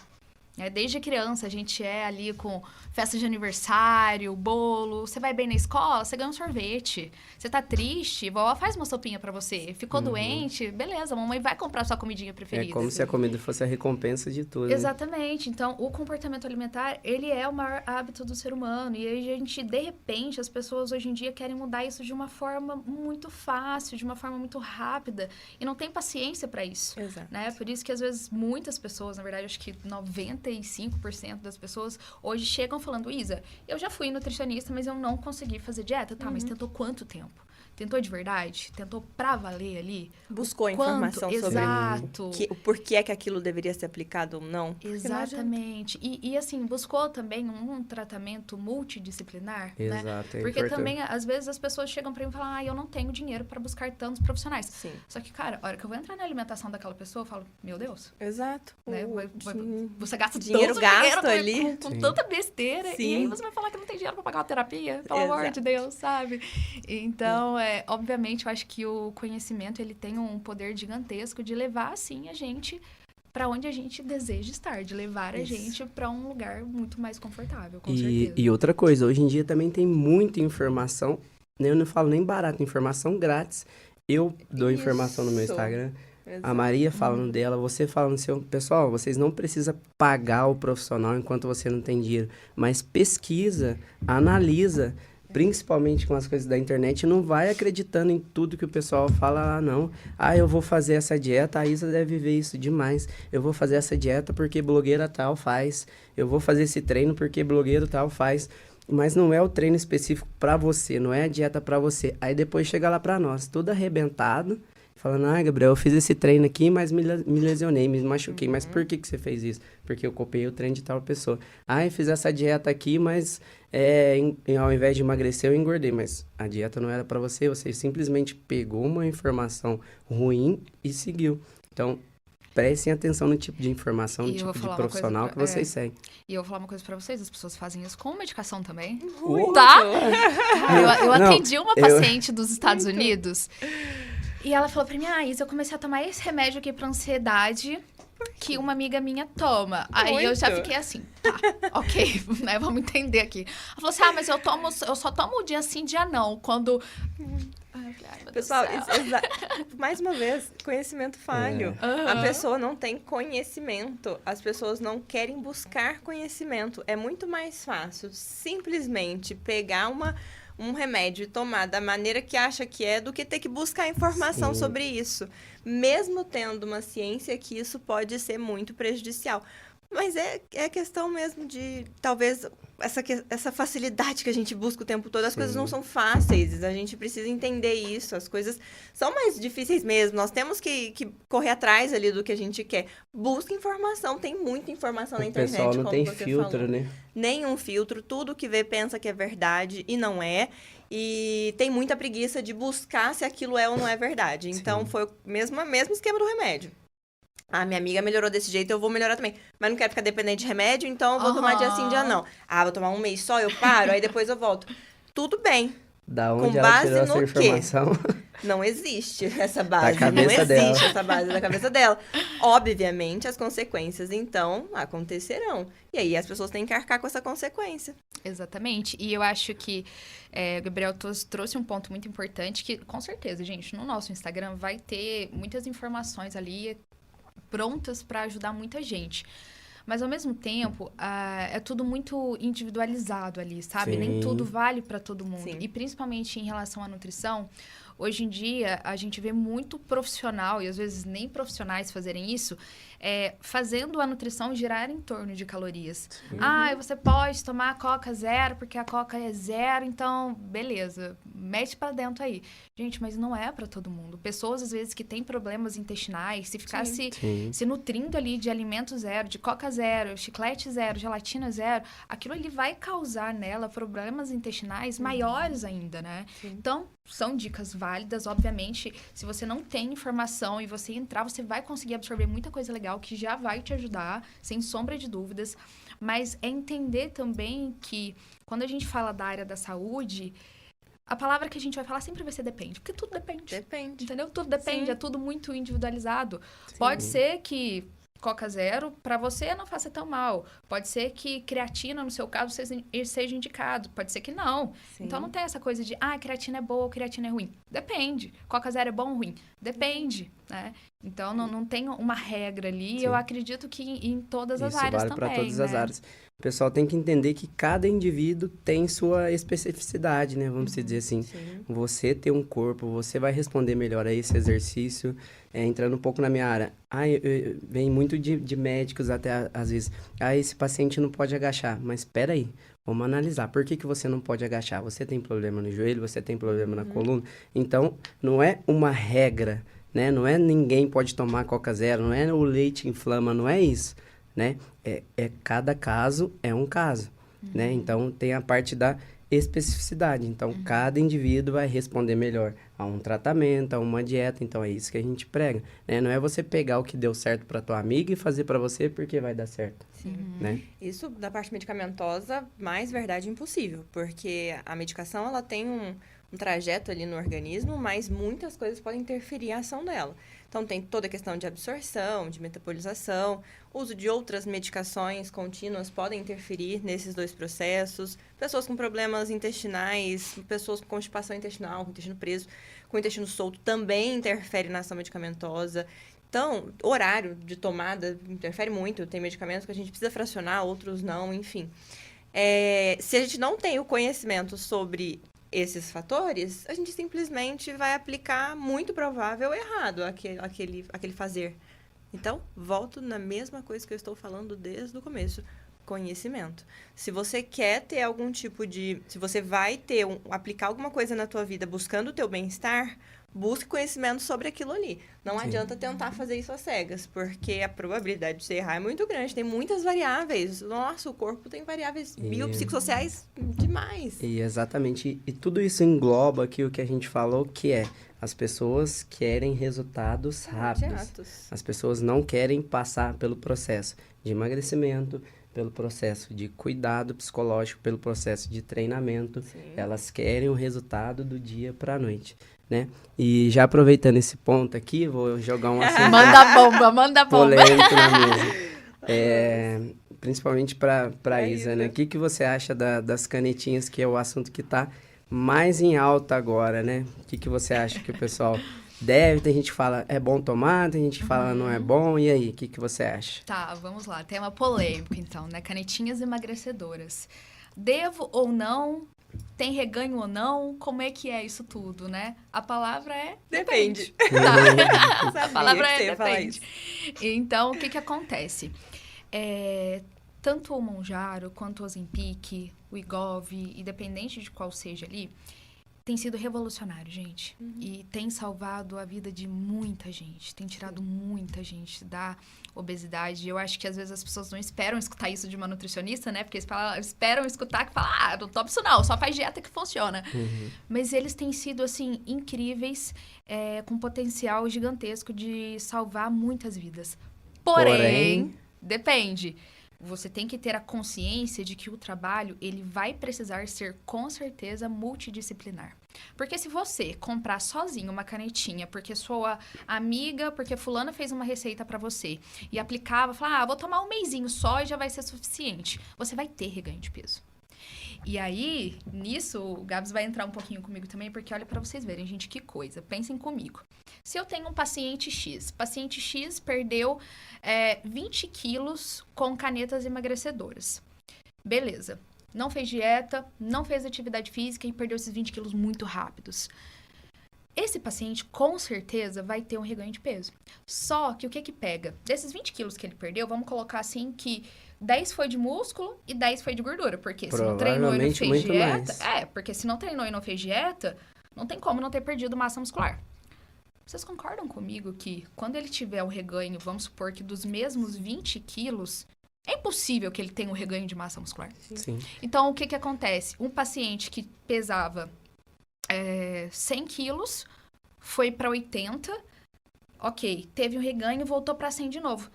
Desde criança, a gente é ali com festa de aniversário, bolo. Você vai bem na escola, você ganha um sorvete. Você tá triste, vovó faz uma sopinha pra você. Ficou doente, beleza, a mamãe vai comprar sua comidinha preferida. É como se a comida fosse a recompensa de tudo. Exatamente. Né? Então, o comportamento alimentar, ele é o maior hábito do ser humano. E aí, a gente, de repente, as pessoas hoje em dia querem mudar isso de uma forma muito fácil, de uma forma muito rápida. E não tem paciência pra isso. Exato. Né? Por isso que, às vezes, muitas pessoas, na verdade, acho que 95% das pessoas hoje chegam falando, Isa, eu já fui nutricionista, mas eu não consegui fazer dieta. Tá, mas tentou quanto tempo? Tentou de verdade? Tentou pra valer ali? Buscou informação sobre o porquê é que aquilo deveria ser aplicado ou não? Exatamente. E assim, buscou também um tratamento multidisciplinar, Exato, né? é Porque importante. também, às vezes, as pessoas chegam pra mim e falam, eu não tenho dinheiro pra buscar tantos profissionais. Sim. Só que, cara, a hora que eu vou entrar na alimentação daquela pessoa, eu falo, meu Deus. Exato. Né? Você gasta dinheiro tanto gasto dinheiro ali. com tanta besteira. Sim. E aí você vai falar que não tem dinheiro pra pagar uma terapia? Pelo amor de Deus, sabe? Então, Então, obviamente, eu acho que o conhecimento, ele tem um poder gigantesco de levar, assim, a gente para onde a gente deseja estar, de levar a gente para um lugar muito mais confortável, com certeza. E outra coisa, hoje em dia também tem muita informação, né? Eu não falo nem barato, informação grátis. Eu dou informação no meu Instagram, a Maria falando dela, você falando no seu... Pessoal, vocês não precisam pagar o profissional enquanto você não tem dinheiro, mas pesquisa, analisa, principalmente com as coisas da internet, não vai acreditando em tudo que o pessoal fala lá, não. Ah, eu vou fazer essa dieta, a Isa deve ver isso demais. Eu vou fazer essa dieta porque blogueira tal faz. Eu vou fazer esse treino porque blogueiro tal faz. Mas não é o treino específico pra você, não é a dieta pra você. Aí depois chega lá pra nós, tudo arrebentado, falando, Gabriel, eu fiz esse treino aqui, mas me lesionei, me machuquei. Mas por que você fez isso? Porque eu copiei o treino de tal pessoa. Eu fiz essa dieta aqui, mas ao invés de emagrecer, eu engordei. Mas a dieta não era pra você, você simplesmente pegou uma informação ruim e seguiu. Então, prestem atenção no tipo de informação, no tipo de profissional que vocês seguem. E eu vou falar uma coisa pra vocês, as pessoas fazem isso com medicação também. Muito. Tá? Eu atendi uma paciente dos Estados Unidos... E ela falou pra mim, Isa, eu comecei a tomar esse remédio aqui pra ansiedade que uma amiga minha toma. Aí eu já fiquei assim, tá, ok, né, vamos entender aqui. Ela falou assim, mas eu só tomo dia sim, dia não, quando... Pessoal, mais uma vez, conhecimento falho. A pessoa não tem conhecimento. As pessoas não querem buscar conhecimento. É muito mais fácil simplesmente pegar um remédio e tomar da maneira que acha que é do que ter que buscar informação sobre isso. Mesmo tendo uma ciência que isso pode ser muito prejudicial. Mas é questão mesmo de, talvez, essa facilidade que a gente busca o tempo todo. As coisas não são fáceis, a gente precisa entender isso. As coisas são mais difíceis mesmo. Nós temos que correr atrás ali do que a gente quer. Busca informação, tem muita informação na internet. O pessoal não tem filtro, né? Nenhum filtro, tudo que vê pensa que é verdade e não é. E tem muita preguiça de buscar se aquilo é ou não é verdade. Então, foi o mesmo esquema do remédio. Minha amiga melhorou desse jeito, eu vou melhorar também. Mas não quero ficar dependente de remédio, então eu vou tomar dia sim, dia não. Vou tomar um mês só, eu paro, aí depois eu volto. Tudo bem. Da onde com ela base tirou essa no informação? Não existe essa base. Da cabeça dela. Não existe essa base da cabeça dela. Obviamente, as consequências, então, acontecerão. E aí, as pessoas têm que arcar com essa consequência. Exatamente. E eu acho que o Gabriel trouxe um ponto muito importante que, com certeza, gente, no nosso Instagram vai ter muitas informações ali prontas para ajudar muita gente. Mas, ao mesmo tempo, é tudo muito individualizado ali, sabe? Sim. Nem tudo vale para todo mundo. Sim. E, principalmente, em relação à nutrição, hoje em dia, a gente vê muito profissional, e às vezes nem profissionais fazerem isso, fazendo a nutrição girar em torno de calorias. Você pode tomar Coca zero, porque a Coca é zero, então, beleza, mete pra dentro aí. Gente, mas não é pra todo mundo. Pessoas, às vezes, que têm problemas intestinais, se ficar se nutrindo ali de alimento zero, de Coca zero, chiclete zero, gelatina zero, aquilo ali vai causar nela problemas intestinais maiores ainda, né? Sim. Então, são dicas válidas, obviamente. Se você não tem informação e você entrar, você vai conseguir absorver muita coisa legal que já vai te ajudar, sem sombra de dúvidas. Mas é entender também que, quando a gente fala da área da saúde, a palavra que a gente vai falar sempre vai ser depende. Porque tudo depende. Depende. Entendeu? Tudo depende. Sim. É tudo muito individualizado. Sim. Pode ser que Coca zero, para você não faça tão mal. Pode ser que creatina, no seu caso, seja indicado. Pode ser que não. Sim. Então, não tem essa coisa de, creatina é boa ou creatina é ruim. Depende. Coca zero é bom ou ruim? Depende, né? Então, não tem uma regra ali. Sim. Eu acredito que em todas as Isso áreas vale também, para todas né? as áreas. O pessoal tem que entender que cada indivíduo tem sua especificidade, né? Vamos dizer assim. Sim. Você tem um corpo, você vai responder melhor a esse exercício. Entrando um pouco na minha área. Vem muito de médicos até, às vezes. Esse paciente não pode agachar. Mas espera aí, vamos analisar. Por que você não pode agachar? Você tem problema no joelho, você tem problema na coluna. Então, não é uma regra, né? Não é ninguém pode tomar Coca zero, não é o leite inflama, não é isso, né? Cada caso é um caso, né? Então, tem a parte da especificidade. Então, cada indivíduo vai responder melhor a um tratamento, a uma dieta. Então, é isso que a gente prega, né? Não é você pegar o que deu certo para tua amiga e fazer para você porque vai dar certo, né? Isso, da parte medicamentosa, mais verdade impossível. Porque a medicação, ela tem um trajeto ali no organismo, mas muitas coisas podem interferir na ação dela. Então, tem toda a questão de absorção, de metabolização, uso de outras medicações contínuas podem interferir nesses dois processos. Pessoas com problemas intestinais, pessoas com constipação intestinal, com intestino preso, com intestino solto, também interfere na ação medicamentosa. Então, horário de tomada interfere muito. Tem medicamentos que a gente precisa fracionar, outros não, enfim. Se a gente não tem o conhecimento sobre esses fatores, a gente simplesmente vai aplicar, muito provável, errado aquele fazer. Então, volto na mesma coisa que eu estou falando desde o começo. Conhecimento. Se você quer ter algum tipo de... Se você vai aplicar alguma coisa na tua vida buscando o teu bem-estar, busque conhecimento sobre aquilo ali. Não adianta tentar fazer isso às cegas, porque a probabilidade de você errar é muito grande. Tem muitas variáveis. Nossa, o corpo tem variáveis biopsicossociais demais. E exatamente. E tudo isso engloba aqui o que a gente falou, que é as pessoas querem resultados rápidos. As pessoas não querem passar pelo processo de emagrecimento, pelo processo de cuidado psicológico, pelo processo de treinamento. Sim. Elas querem o resultado do dia para a noite, né? E já aproveitando esse ponto aqui, vou jogar um assunto manda bomba. polêmico na mesa. Principalmente para Isa, né? O que você acha das canetinhas, que é o assunto que está mais em alta agora, né? O que você acha que o pessoal deve? Tem gente que fala é bom tomar, tem gente que fala não é bom. E aí, o que você acha? Tá, vamos lá. Tema polêmico, então, né? Canetinhas emagrecedoras. Devo ou não? Tem reganho ou não? Como é que é isso tudo, né? A palavra é... Depende. Tá. A palavra é depende. Então, o que acontece? Tanto o Mounjaro quanto o Ozempic, o Wegovy, independente de qual seja ali, tem sido revolucionário, gente. E tem salvado a vida de muita gente. Tem tirado muita gente da obesidade. Eu acho que às vezes as pessoas não esperam escutar isso de uma nutricionista, né? Porque eles esperam escutar que fala, não toma isso não, só faz dieta que funciona. Mas eles têm sido, assim, incríveis, com potencial gigantesco de salvar muitas vidas. Porém, depende. Você tem que ter a consciência de que o trabalho, ele vai precisar ser, com certeza, multidisciplinar. Porque se você comprar sozinho uma canetinha, porque sua amiga, porque fulana fez uma receita pra você, e aplicava, falar, vou tomar um mesinho só e já vai ser suficiente, você vai ter reganho de peso. E aí, nisso, o Gabs vai entrar um pouquinho comigo também, porque olha pra vocês verem, gente, que coisa. Pensem comigo. Se eu tenho um paciente X perdeu 20 quilos com canetas emagrecedoras. Beleza. Não fez dieta, não fez atividade física e perdeu esses 20 quilos muito rápidos. Esse paciente, com certeza, vai ter um reganho de peso. Só que o que pega? Desses 20 quilos que ele perdeu, vamos colocar assim que 10 foi de músculo e 10 foi de gordura. Porque se não treinou e não fez dieta... porque se não treinou e não fez dieta, não tem como não ter perdido massa muscular. Vocês concordam comigo que quando ele tiver o reganho, vamos supor que dos mesmos 20 quilos, é impossível que ele tenha um reganho de massa muscular? Sim. Então, o que acontece? Um paciente que pesava 100 quilos, foi para 80, ok, teve um reganho, voltou para 100 de novo.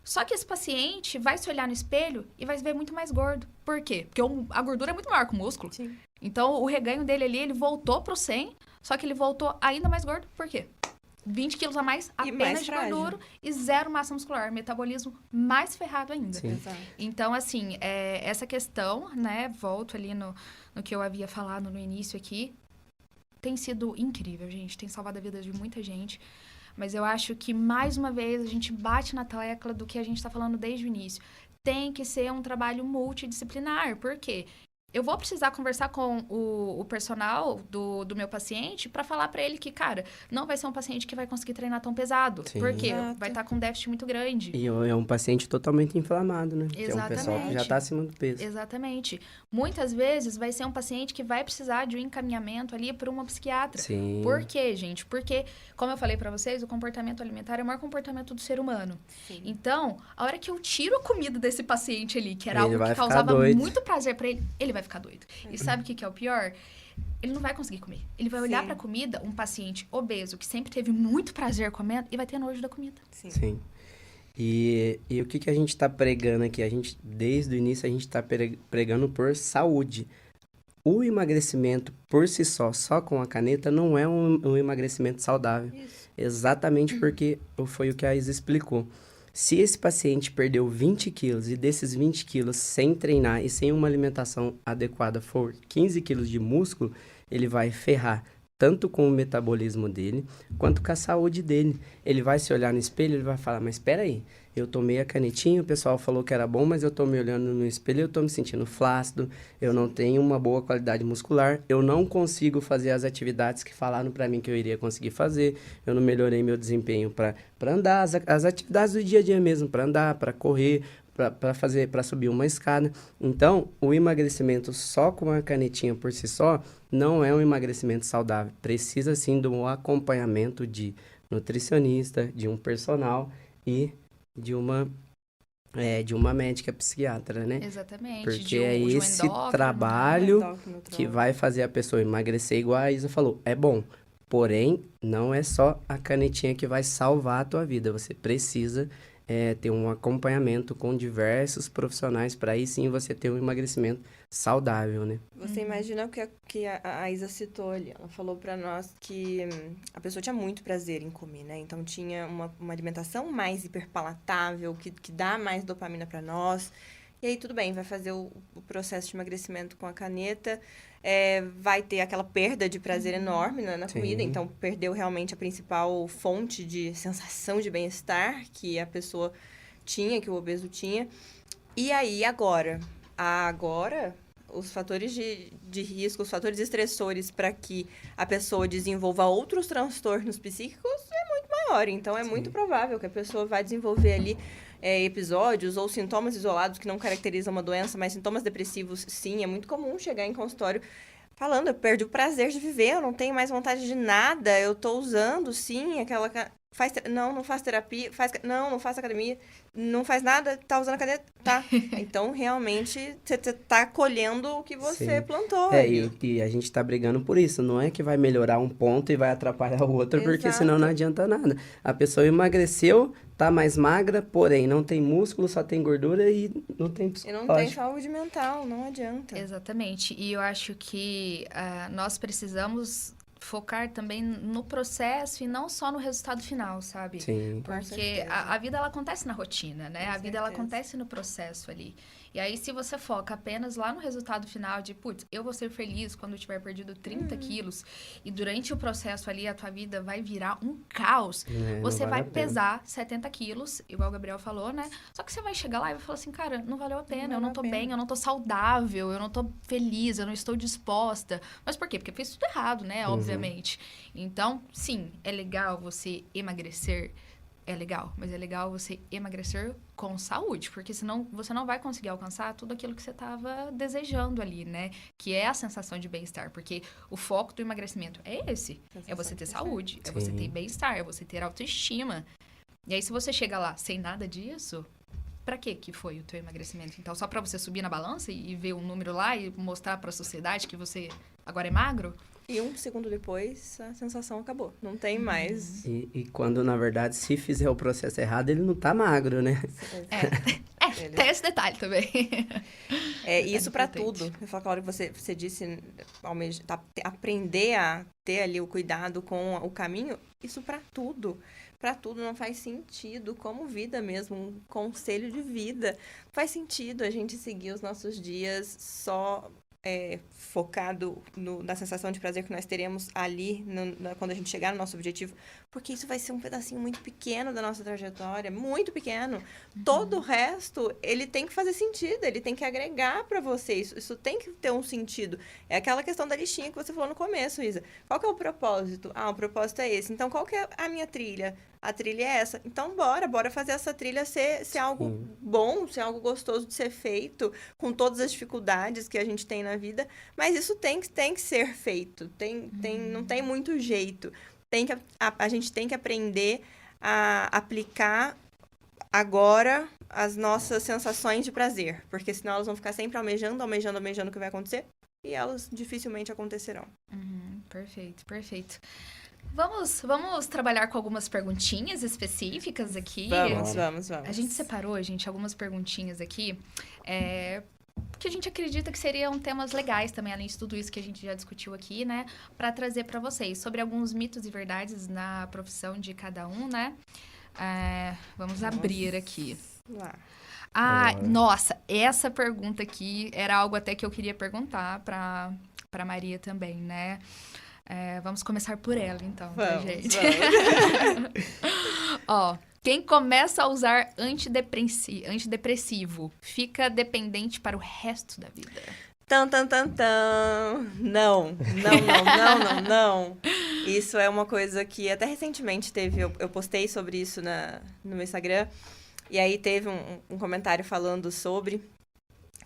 Só que esse paciente vai se olhar no espelho e vai se ver muito mais gordo. Por quê? Porque a gordura é muito maior que o músculo. Sim. Então, o reganho dele ali, ele voltou pro 100, só que ele voltou ainda mais gordo. Por quê? 20 quilos a mais, apenas de gordura e zero massa muscular. Metabolismo mais ferrado ainda. Sim. Então, assim, essa questão, né, volto ali no que eu havia falado no início aqui, tem sido incrível, gente. Tem salvado a vida de muita gente. Mas eu acho que, mais uma vez, a gente bate na tecla do que a gente está falando desde o início. Tem que ser um trabalho multidisciplinar. Por quê? Eu vou precisar conversar com o personal do meu paciente para falar para ele que, cara, não vai ser um paciente que vai conseguir treinar tão pesado. Sim. Porque vai estar com um déficit muito grande. E é um paciente totalmente inflamado, né? Exatamente. Que é um pessoal que já está acima do peso. Exatamente. Muitas vezes vai ser um paciente que vai precisar de um encaminhamento ali para uma psiquiatra. Sim. Por quê, gente? Porque, como eu falei para vocês, o comportamento alimentar é o maior comportamento do ser humano. Sim. Então, a hora que eu tiro a comida desse paciente ali, que era algo que causava muito prazer para ele vai ficar doido. E sabe o que é o pior? Ele não vai conseguir comer. Ele vai olhar para a comida, um paciente obeso que sempre teve muito prazer comendo, e vai ter nojo da comida. Sim. E o que a gente está pregando aqui? Desde o início, a gente está pregando por saúde. o emagrecimento por si só com a caneta, não é um emagrecimento saudável. Isso. Exatamente porque foi o que a Isa explicou. Se esse paciente perdeu 20 quilos e desses 20 quilos sem treinar e sem uma alimentação adequada for 15 quilos de músculo, ele vai ferrar tanto com o metabolismo dele, quanto com a saúde dele. Ele vai se olhar no espelho e ele vai falar, mas espera aí, eu tomei a canetinha, o pessoal falou que era bom, mas eu tô me olhando no espelho e eu tô me sentindo flácido, eu não tenho uma boa qualidade muscular, eu não consigo fazer as atividades que falaram para mim que eu iria conseguir fazer, eu não melhorei meu desempenho para andar, as atividades do dia a dia mesmo, para andar, para correr, para subir uma escada. Então, o emagrecimento só com a canetinha por si só não é um emagrecimento saudável. Precisa sim de um acompanhamento de nutricionista, de um personal e de uma médica psiquiatra, né? Exatamente. Porque de é um esse endócrino, trabalho Endócrino, que vai fazer a pessoa emagrecer, igual a Isa falou. É bom, porém, não é só a canetinha que vai salvar a tua vida. Você precisa ter um acompanhamento com diversos profissionais para aí sim você ter um emagrecimento saudável, né? Você imagina o que a Isa citou ali. Ela falou pra nós que a pessoa tinha muito prazer em comer, né? Então tinha uma alimentação mais hiperpalatável, que dá mais dopamina pra nós. E aí tudo bem, vai fazer o processo de emagrecimento com a caneta, vai ter aquela perda de prazer enorme na comida, então perdeu realmente a principal fonte de sensação de bem-estar que a pessoa tinha, que o obeso tinha. E aí agora os fatores de risco, os fatores estressores para que a pessoa desenvolva outros transtornos psíquicos é muito maior. Então, é muito provável que a pessoa vai desenvolver ali episódios ou sintomas isolados que não caracterizam uma doença, mas sintomas depressivos, sim. É muito comum chegar em consultório falando, eu perdi o prazer de viver, eu não tenho mais vontade de nada, eu tô usando, sim, aquela... Não faz terapia, não faz academia, não faz nada, tá usando a caneta, tá. Então, realmente, você tá colhendo o que você plantou ali. E a gente tá brigando por isso, não é que vai melhorar um ponto e vai atrapalhar o outro, porque senão não adianta nada. A pessoa emagreceu, tá mais magra, porém não tem músculo, só tem gordura e não tem psicológico. E não tem saúde mental, não adianta. Exatamente, e eu acho que nós precisamos focar também no processo e não só no resultado final, sabe? Sim. Porque a vida, ela acontece na rotina, né? Com a vida, ela certeza. acontece no processo ali. E aí, se você foca apenas lá no resultado final de, putz, eu vou ser feliz quando eu tiver perdido 30 quilos e durante o processo ali a tua vida vai virar um caos, você vai pesar 70 quilos, igual o Gabriel falou, né? Só que você vai chegar lá e vai falar assim, cara, não valeu a pena, eu não tô bem, eu não tô saudável, eu não tô feliz, eu não estou disposta. Mas por quê? Porque fez tudo errado, né? Obviamente. Então, sim, é legal você emagrecer. É legal, mas é legal você emagrecer com saúde, porque senão você não vai conseguir alcançar tudo aquilo que você estava desejando ali, né? Que é a sensação de bem-estar, porque o foco do emagrecimento é esse, é você ter saúde, é você ter bem-estar, é você ter autoestima. E aí, se você chega lá sem nada disso, pra que foi o teu emagrecimento? Então, só pra você subir na balança e ver um número lá e mostrar pra sociedade que você agora é magro? E um segundo depois, a sensação acabou. Não tem mais. E quando, na verdade, se fizer o processo errado, ele não tá magro, né? Tem esse detalhe também. Isso pra tudo. Eu falo, claro, você disse, aprender a ter ali o cuidado com o caminho, isso pra tudo. Pra tudo não faz sentido, como vida mesmo, um conselho de vida. Faz sentido a gente seguir os nossos dias só focado na sensação de prazer que nós teremos ali quando a gente chegar no nosso objetivo, porque isso vai ser um pedacinho muito pequeno da nossa trajetória, muito pequeno. Todo o resto, ele tem que fazer sentido, ele tem que agregar para você, isso tem que ter um sentido. É aquela questão da listinha que você falou no começo, Isa. Qual que é o propósito? O propósito é esse. Então, qual que é a minha trilha? A trilha é essa. Então, bora fazer essa trilha ser algo bom, ser algo gostoso de ser feito, com todas as dificuldades que a gente tem na vida. Mas isso tem que ser feito. Não tem muito jeito. A gente tem que aprender a aplicar agora as nossas sensações de prazer. Porque senão elas vão ficar sempre almejando o que vai acontecer. E elas dificilmente acontecerão. Perfeito. Vamos trabalhar com algumas perguntinhas específicas aqui. Vamos. A gente separou, algumas perguntinhas aqui que a gente acredita que seriam temas legais também, além de tudo isso que a gente já discutiu aqui, né? Para trazer para vocês sobre alguns mitos e verdades na profissão de cada um, né? Vamos abrir aqui. Lá. Nossa, essa pergunta aqui era algo até que eu queria perguntar para Maria também, né? Vamos começar por ela, então, gente? Ó, quem começa a usar antidepressivo fica dependente para o resto da vida? Tan. Não. Isso é uma coisa que até recentemente eu postei sobre isso no meu Instagram. E aí teve um comentário falando sobre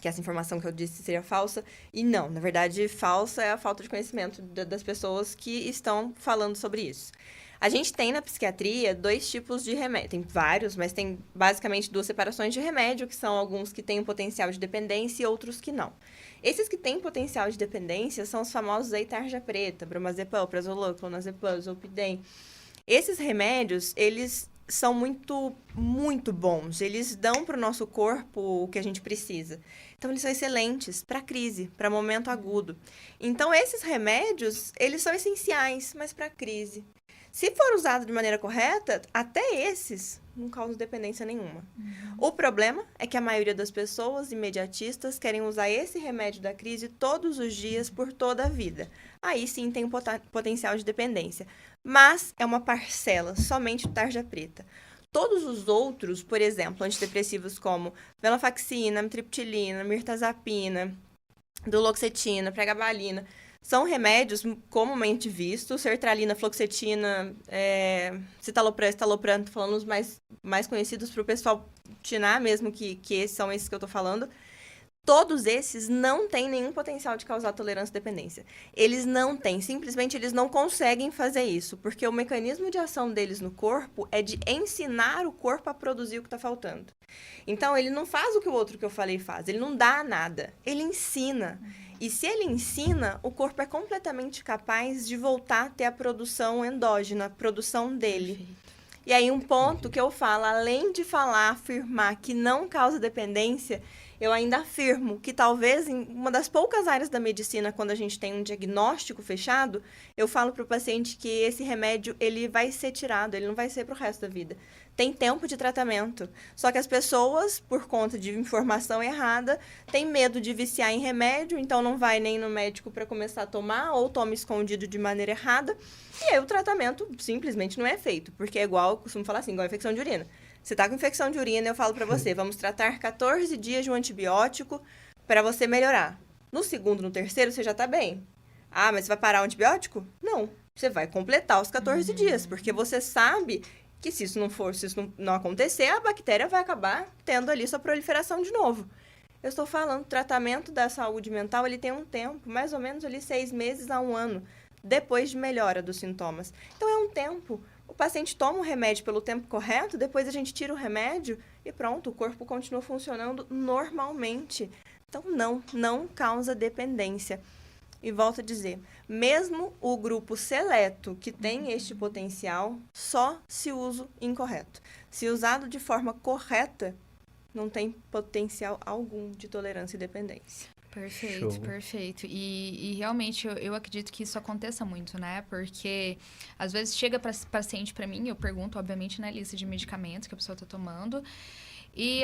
que essa informação que eu disse seria falsa. E não, na verdade, falsa é a falta de conhecimento das pessoas que estão falando sobre isso. A gente tem na psiquiatria 2 tipos de remédio. Tem vários, mas tem basicamente 2 separações de remédio, que são alguns que têm um potencial de dependência e outros que não. Esses que têm potencial de dependência são os famosos aí tarja preta, bromazepam, prazolam, clonazepam, zolpidem. Esses remédios, eles são muito, muito bons. Eles dão para o nosso corpo o que a gente precisa. Então, eles são excelentes para crise, para momento agudo. Então, esses remédios, eles são essenciais, mas para crise. Se for usado de maneira correta, até esses não causam dependência nenhuma. O problema é que a maioria das pessoas imediatistas querem usar esse remédio da crise todos os dias, por toda a vida. Aí sim tem um potencial de dependência. Mas é uma parcela, somente o tarja preta. Todos os outros, por exemplo, antidepressivos como venlafaxina, amitriptilina, mirtazapina, duloxetina, pregabalina, são remédios comumente vistos, sertralina, fluoxetina, citalopram, estalopram, tô falando os mais conhecidos para o pessoal tinar mesmo, que são esses que eu tô falando. Todos esses não têm nenhum potencial de causar tolerância e dependência. Eles não têm, simplesmente eles não conseguem fazer isso, porque o mecanismo de ação deles no corpo é de ensinar o corpo a produzir o que está faltando. Então, ele não faz o que o outro que eu falei faz, ele não dá nada, ele ensina. E se ele ensina, o corpo é completamente capaz de voltar a ter a produção endógena, a produção dele. Perfeito. E aí, um ponto que eu falo, além de afirmar que não causa dependência, eu ainda afirmo que talvez em uma das poucas áreas da medicina, quando a gente tem um diagnóstico fechado, eu falo para o paciente que esse remédio ele vai ser tirado, ele não vai ser para o resto da vida. Tem tempo de tratamento. Só que as pessoas, por conta de informação errada, têm medo de viciar em remédio, então não vai nem no médico para começar a tomar, ou toma escondido de maneira errada. E aí o tratamento simplesmente não é feito, porque é igual, eu costumo falar assim, igual a infecção de urina. Você está com infecção de urina, eu falo para você, vamos tratar 14 dias de um antibiótico para você melhorar. No segundo, no terceiro, você já está bem. Ah, mas você vai parar o antibiótico? Não. Você vai completar os 14 dias, porque você sabe que se isso não acontecer, a bactéria vai acabar tendo ali sua proliferação de novo. Eu estou falando, o tratamento da saúde mental, ele tem um tempo, mais ou menos ali 6 meses a 1 ano, depois de melhora dos sintomas. Então, é um tempo. O paciente toma o remédio pelo tempo correto, depois a gente tira o remédio e pronto, o corpo continua funcionando normalmente. Então, não causa dependência. E volto a dizer, mesmo o grupo seleto que tem este potencial, só se usa incorreto. Se usado de forma correta, não tem potencial algum de tolerância e dependência. Perfeito, Show. perfeito. E realmente eu acredito que isso aconteça muito, né? Porque às vezes chega paciente para mim, eu pergunto, obviamente, na lista de medicamentos que a pessoa está tomando, e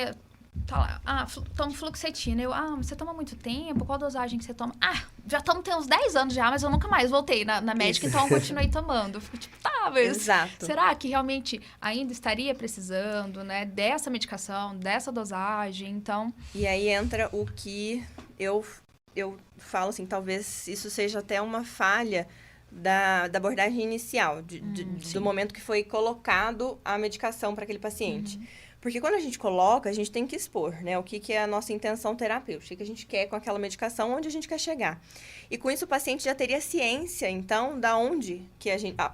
tá lá, tomo fluoxetina. Mas você toma muito tempo? Qual dosagem que você toma? Já tomo tem uns 10 anos já, mas eu nunca mais voltei na médica, então eu continuei tomando. Eu fico tipo, mas Exato. Será que realmente ainda estaria precisando, né, dessa medicação, dessa dosagem? Então... E aí entra o que eu falo assim, talvez isso seja até uma falha da abordagem inicial, do momento que foi colocado a medicação para aquele paciente. Porque quando a gente coloca, a gente tem que expor, né? O que é a nossa intenção terapêutica, o que a gente quer com aquela medicação, onde a gente quer chegar. E com isso o paciente já teria ciência, então,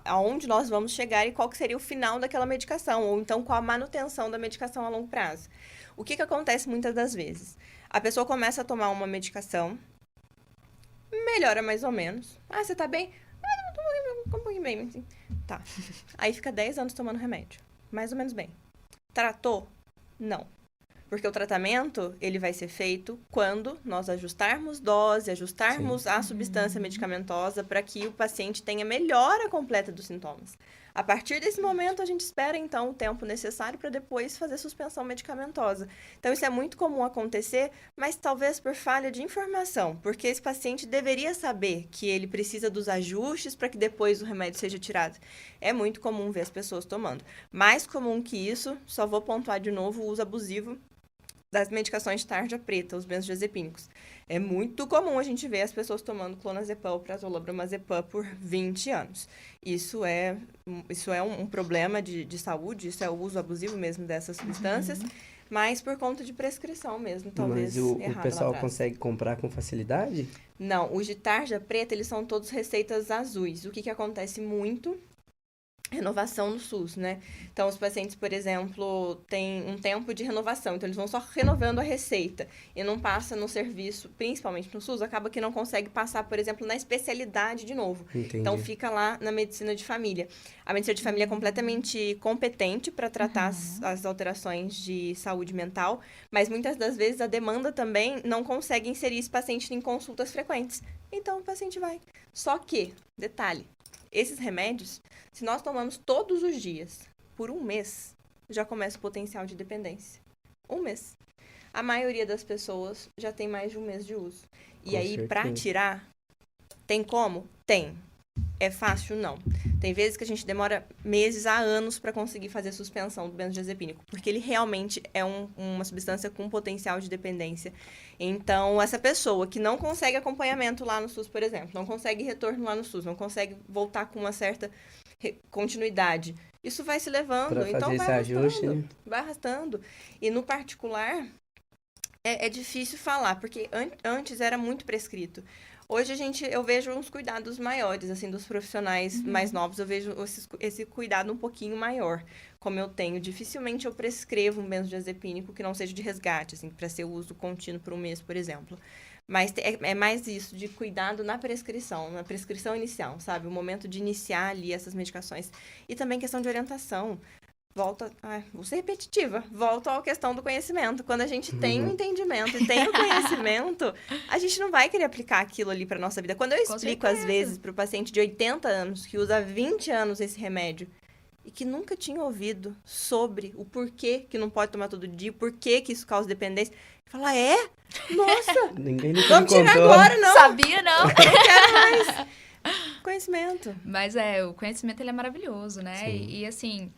aonde nós vamos chegar e qual que seria o final daquela medicação, ou então qual a manutenção da medicação a longo prazo. O que acontece muitas das vezes? A pessoa começa a tomar uma medicação, melhora mais ou menos. Você tá bem? Não tô um pouquinho bem, assim. Tá. Aí fica 10 anos tomando remédio. Mais ou menos bem. Tratou? Não. Porque o tratamento, ele vai ser feito quando nós ajustarmos dose, ajustarmos a substância medicamentosa para que o paciente tenha melhora completa dos sintomas. A partir desse momento, a gente espera, então, o tempo necessário para depois fazer suspensão medicamentosa. Então, isso é muito comum acontecer, mas talvez por falha de informação, porque esse paciente deveria saber que ele precisa dos ajustes para que depois o remédio seja tirado. É muito comum ver as pessoas tomando. Mais comum que isso, só vou pontuar de novo o uso abusivo das medicações de tarja preta, os benzodiazepínicos. É muito comum a gente ver as pessoas tomando clonazepam ou prazolobamazepam por 20 anos. Isso é um problema de saúde, isso é o uso abusivo mesmo dessas substâncias, mas por conta de prescrição mesmo, talvez Mas o errada pessoal lá atrás. consegue comprar com facilidade? Não, os de tarja preta, eles são todos receitas azuis. O que acontece muito? Renovação no SUS, né? Então, os pacientes, por exemplo, têm um tempo de renovação, então eles vão só renovando a receita e não passa no serviço, principalmente no SUS, acaba que não consegue passar, por exemplo, na especialidade de novo. Entendi. Então, fica lá na medicina de família. A medicina de família é completamente competente para tratar as alterações de saúde mental, mas muitas das vezes a demanda também não consegue inserir esse paciente em consultas frequentes. Então, o paciente vai. Só que, detalhe, esses remédios, se nós tomamos todos os dias, por um mês, já começa o potencial de dependência. Um mês. A maioria das pessoas já tem mais de um mês de uso. E Com aí, para certeza. tirar, tem como? Tem. É fácil? Não. Tem vezes que a gente demora meses a anos para conseguir fazer a suspensão do benzodiazepínico, porque ele realmente é uma substância com potencial de dependência. Então, essa pessoa que não consegue acompanhamento lá no SUS, por exemplo, não consegue retorno lá no SUS, não consegue voltar com uma certa continuidade, isso vai se levando, Pra então fazer vai esse arrastando, ajuste, né? vai arrastando. E no particular, é difícil falar, porque antes era muito prescrito. Hoje eu vejo uns cuidados maiores, assim, dos profissionais mais novos, eu vejo esse cuidado um pouquinho maior, como eu tenho. Dificilmente eu prescrevo um benzodiazepínico que não seja de resgate, assim, para ser uso contínuo por um mês, por exemplo. Mas é mais isso, de cuidado na prescrição inicial, sabe? O momento de iniciar ali essas medicações. E também questão de orientação. Vou ser repetitiva, volto à questão do conhecimento. Quando a gente tem o entendimento e tem o conhecimento, a gente não vai querer aplicar aquilo ali para nossa vida. Quando eu explico, às vezes, para o paciente de 80 anos, que usa há 20 anos esse remédio, e que nunca tinha ouvido sobre o porquê que não pode tomar todo dia, o porquê que isso causa dependência, fala, nossa, Ninguém nunca vamos me tirar contou. agora, não, Sabia, não? não quero mais. Conhecimento. Mas o conhecimento ele é maravilhoso, né? E assim,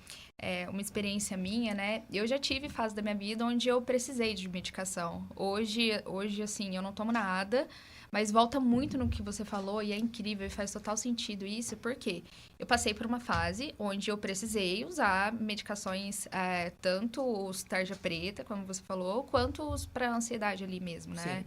uma experiência minha, né? Eu já tive fase da minha vida onde eu precisei de medicação. Hoje assim, eu não tomo nada, mas volta muito no que você falou e é incrível e faz total sentido isso, porque eu passei por uma fase onde eu precisei usar medicações, tanto os tarja preta, como você falou, quanto os para ansiedade ali mesmo, né?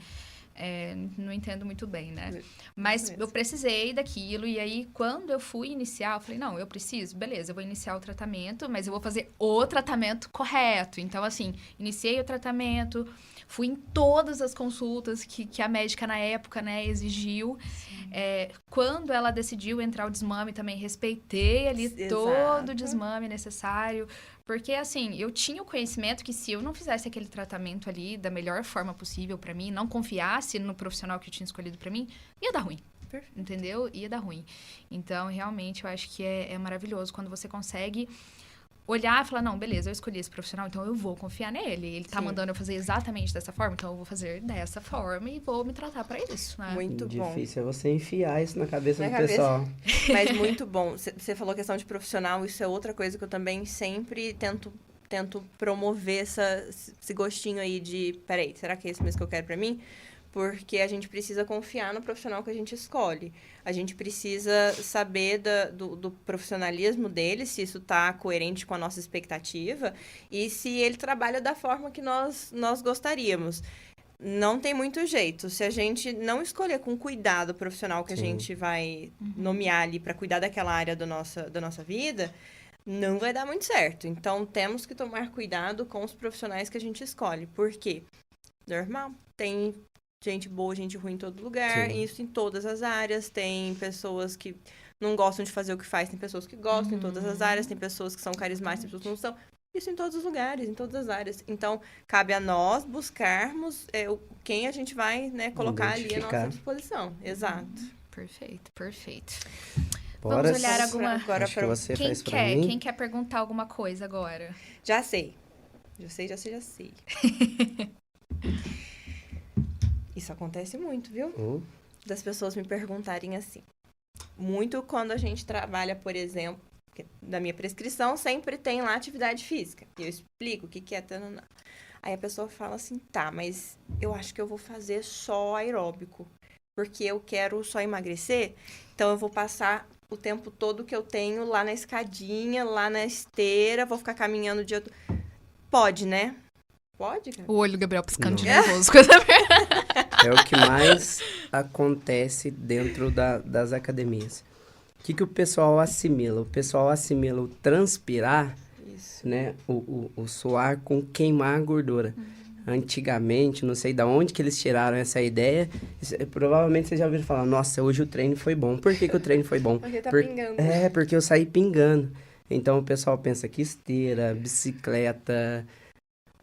Não entendo muito bem, né? Mas eu precisei daquilo, e aí, quando eu fui iniciar, eu falei, não, eu preciso, beleza, eu vou iniciar o tratamento, mas eu vou fazer o tratamento correto. Então, assim, iniciei o tratamento, fui em todas as consultas que a médica, na época, né, exigiu. Quando ela decidiu entrar o desmame, também respeitei ali todo o desmame necessário. Porque, assim, eu tinha o conhecimento que se eu não fizesse aquele tratamento ali da melhor forma possível pra mim, não confiasse no profissional que eu tinha escolhido pra mim, ia dar ruim. Entendeu? Ia dar ruim. Então, realmente, eu acho que é maravilhoso quando você consegue olhar e falar, não, beleza, eu escolhi esse profissional, então eu vou confiar nele. Ele tá mandando eu fazer exatamente dessa forma, então eu vou fazer dessa forma e vou me tratar pra isso, né? Muito bom. Difícil é você enfiar isso na cabeça do pessoal. Mas muito bom. Você falou questão de profissional, isso é outra coisa que eu também sempre tento promover esse gostinho aí de, peraí, será que é isso mesmo que eu quero pra mim? Porque a gente precisa confiar no profissional que a gente escolhe. A gente precisa saber do profissionalismo dele, se isso está coerente com a nossa expectativa e se ele trabalha da forma que nós gostaríamos. Não tem muito jeito. Se a gente não escolher com cuidado o profissional que a gente vai nomear ali para cuidar daquela área da nossa vida, não vai dar muito certo. Então, temos que tomar cuidado com os profissionais que a gente escolhe. Por quê? Normal. Tem gente boa, gente ruim em todo lugar, e isso em todas as áreas. Tem pessoas que não gostam de fazer o que faz, tem pessoas que gostam em todas as áreas, tem pessoas que são carismáticas, tem pessoas que não são. isso em todos os lugares, em todas as áreas. Então, cabe a nós buscarmos quem a gente vai, né, colocar ali à nossa disposição. Exato. Perfeito, perfeito. Bora. Vamos olhar alguma... Agora para você quem faz pra quer? mim. Quem quer perguntar alguma coisa agora? Já sei. Já sei. Isso acontece muito, viu? Das pessoas me perguntarem assim. Muito quando a gente trabalha, por exemplo, na minha prescrição, sempre tem lá atividade física. E eu explico o que é tanana. Aí a pessoa fala assim, tá, mas eu acho que eu vou fazer só aeróbico. Porque eu quero só emagrecer, então eu vou passar o tempo todo que eu tenho lá na escadinha, lá na esteira, vou ficar caminhando o dia todo. Pode, né? Pode, cara? O olho do Gabriel piscando de Não. nervoso. Coisa... É o que mais acontece dentro das academias. O que o pessoal assimila? O pessoal assimila o transpirar, Isso. né? O suar com queimar a gordura. Antigamente, não sei de onde que eles tiraram essa ideia. Provavelmente vocês já ouviram falar, nossa, hoje o treino foi bom. Por que o treino foi bom? Porque tá pingando. Porque eu saí pingando. Então o pessoal pensa que esteira, bicicleta